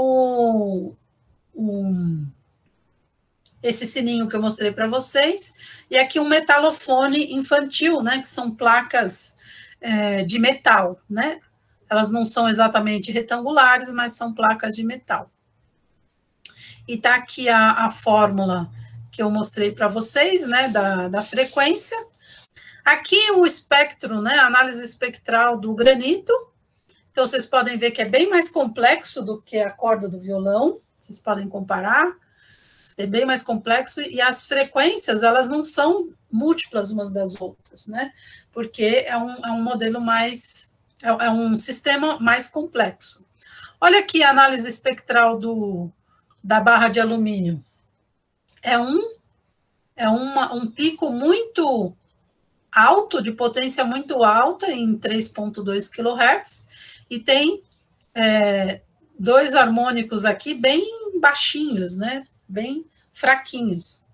Speaker 1: esse sininho que eu mostrei para vocês. E aqui um metalofone infantil, né? Que são placas de metal, né? Elas não são exatamente retangulares, mas são placas de metal. E está aqui a fórmula que eu mostrei para vocês, né, da frequência. Aqui o espectro, né, a análise espectral do granito. Então, vocês podem ver que é bem mais complexo do que a corda do violão. Vocês podem comparar. É bem mais complexo. E as frequências, elas não são múltiplas umas das outras, né? Porque é um modelo mais... É um sistema mais complexo. Olha aqui a análise espectral da barra de alumínio. É um pico muito alto, de potência muito alta, em 3,2 kHz, e tem dois harmônicos aqui bem baixinhos, né? Bem fraquinhos.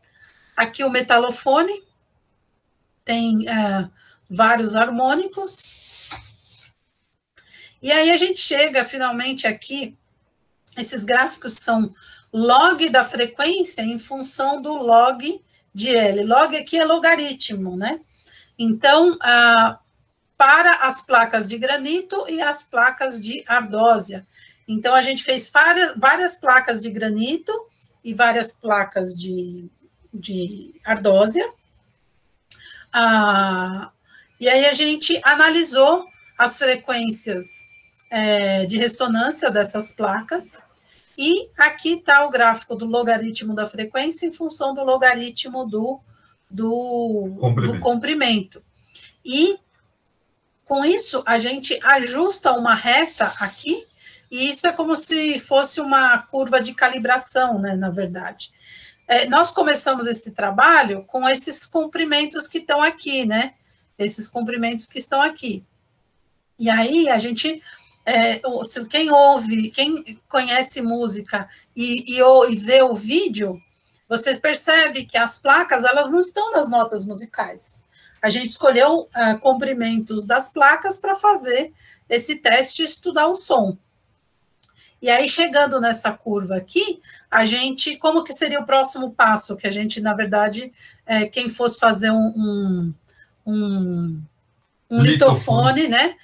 Speaker 1: Aqui o metalofone tem vários harmônicos. E aí a gente chega finalmente aqui, esses gráficos são log da frequência em função do log de L. Log aqui é logaritmo, né? Então, para as placas de granito e as placas de ardósia. Então, a gente fez várias placas de granito e várias placas de ardósia. E aí a gente analisou as frequências de ressonância dessas placas, e aqui está o gráfico do logaritmo da frequência em função do logaritmo do comprimento. E, com isso, a gente ajusta uma reta aqui, e isso é como se fosse uma curva de calibração, né, na verdade. Nós começamos esse trabalho com esses comprimentos que estão aqui, né, esses comprimentos que estão aqui. E aí, a gente... quem conhece música e vê o vídeo, você percebe que as placas, elas não estão nas notas musicais. A gente escolheu comprimentos das placas para fazer esse teste e estudar o som. E aí, chegando nessa curva aqui, a gente, como que seria o próximo passo? Que a gente, na verdade, quem fosse fazer um litofone, né?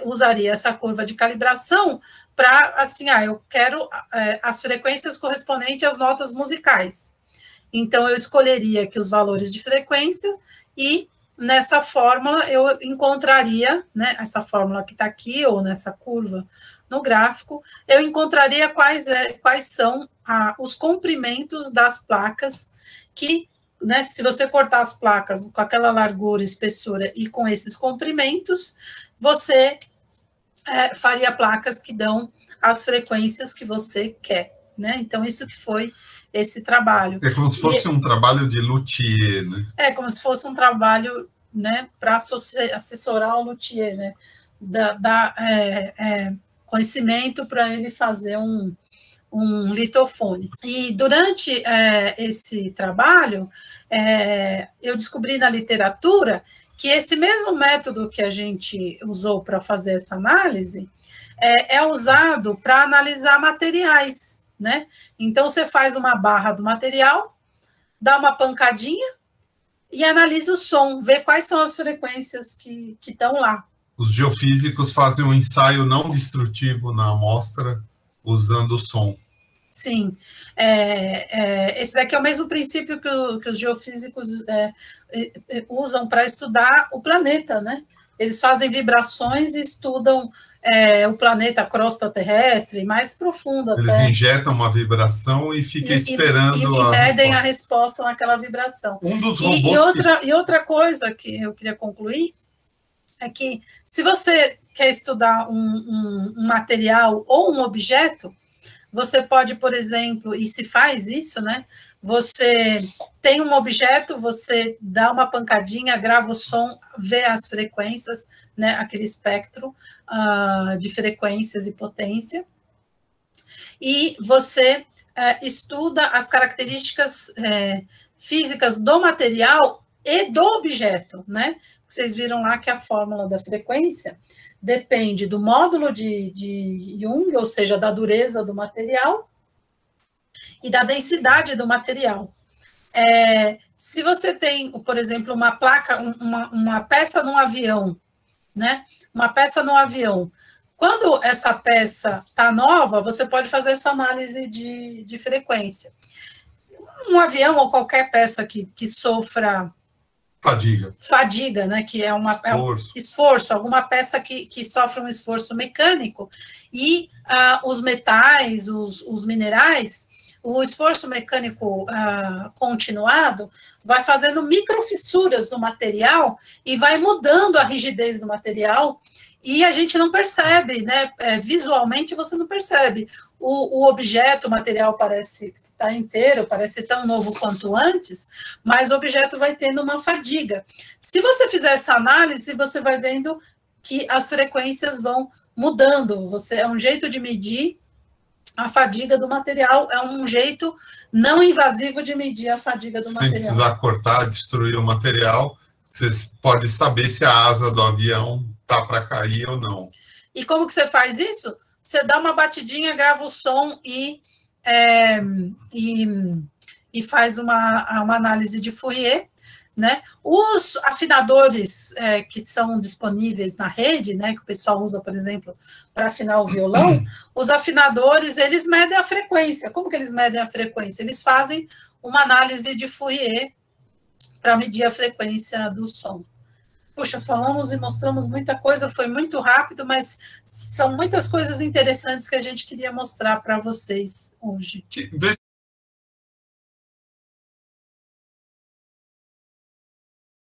Speaker 1: Usaria essa curva de calibração para, assim, eu quero as frequências correspondentes às notas musicais. Então, eu escolheria aqui os valores de frequência e, nessa fórmula, eu encontraria, né, essa fórmula que está aqui, ou nessa curva no gráfico, eu encontraria quais são os comprimentos das placas que, né, se você cortar as placas com aquela largura, espessura e com esses comprimentos, você faria placas que dão as frequências que você quer, né? Então, isso que foi esse trabalho.
Speaker 2: É como se fosse um trabalho de luthier, né?
Speaker 1: É como se fosse um trabalho, né, para assessorar o luthier, né? Dar conhecimento para ele fazer um litofone. E durante esse trabalho, eu descobri na literatura que esse mesmo método que a gente usou para fazer essa análise é usado para analisar materiais, né? Então, você faz uma barra do material, dá uma pancadinha e analisa o som, vê quais são as frequências que estão lá.
Speaker 2: Os geofísicos fazem um ensaio não destrutivo na amostra usando o som.
Speaker 1: Sim. Esse daqui é o mesmo princípio que os geofísicos usam para estudar o planeta, né? Eles fazem vibrações e estudam o planeta, a crosta terrestre, mais profunda.
Speaker 2: Eles injetam uma vibração e ficam esperando
Speaker 1: e medem a resposta naquela vibração.
Speaker 2: Um dos robôs
Speaker 1: e outra coisa que eu queria concluir é que, se você quer estudar um material ou um objeto, você pode, por exemplo, e se faz isso, né? Você tem um objeto, você dá uma pancadinha, grava o som, vê as frequências, né? Aquele espectro de frequências e potência, e você estuda as características físicas do material e do objeto, né? Vocês viram lá que a fórmula da frequência depende do módulo de Young, ou seja, da dureza do material e da densidade do material. Se você tem, por exemplo, uma placa, uma peça num avião, né? Uma peça no avião. Quando essa peça está nova, você pode fazer essa análise de frequência. Um avião ou qualquer peça que sofra fadiga, né? Que é um esforço, alguma peça que sofre um esforço mecânico, e os metais, os minerais, o esforço mecânico continuado vai fazendo microfissuras no material e vai mudando a rigidez do material, e a gente não percebe, né? Visualmente você não percebe. O objeto, o material parece estar inteiro, parece tão novo quanto antes, mas o objeto vai tendo uma fadiga. Se você fizer essa análise, você vai vendo que as frequências vão mudando. É um jeito de medir a fadiga do material, é um jeito não invasivo de medir a fadiga do material.
Speaker 2: Sem precisar cortar, destruir o material, você pode saber se a asa do avião está para cair ou não.
Speaker 1: E como que você faz isso? Você dá uma batidinha, grava o som e faz uma análise de Fourier, né? Os afinadores que são disponíveis na rede, né, que o pessoal usa, por exemplo, para afinar o violão, os afinadores, eles medem a frequência. Como que eles medem a frequência? Eles fazem uma análise de Fourier para medir a frequência do som. Puxa, falamos e mostramos muita coisa, foi muito rápido, mas são muitas coisas interessantes que a gente queria mostrar para vocês hoje.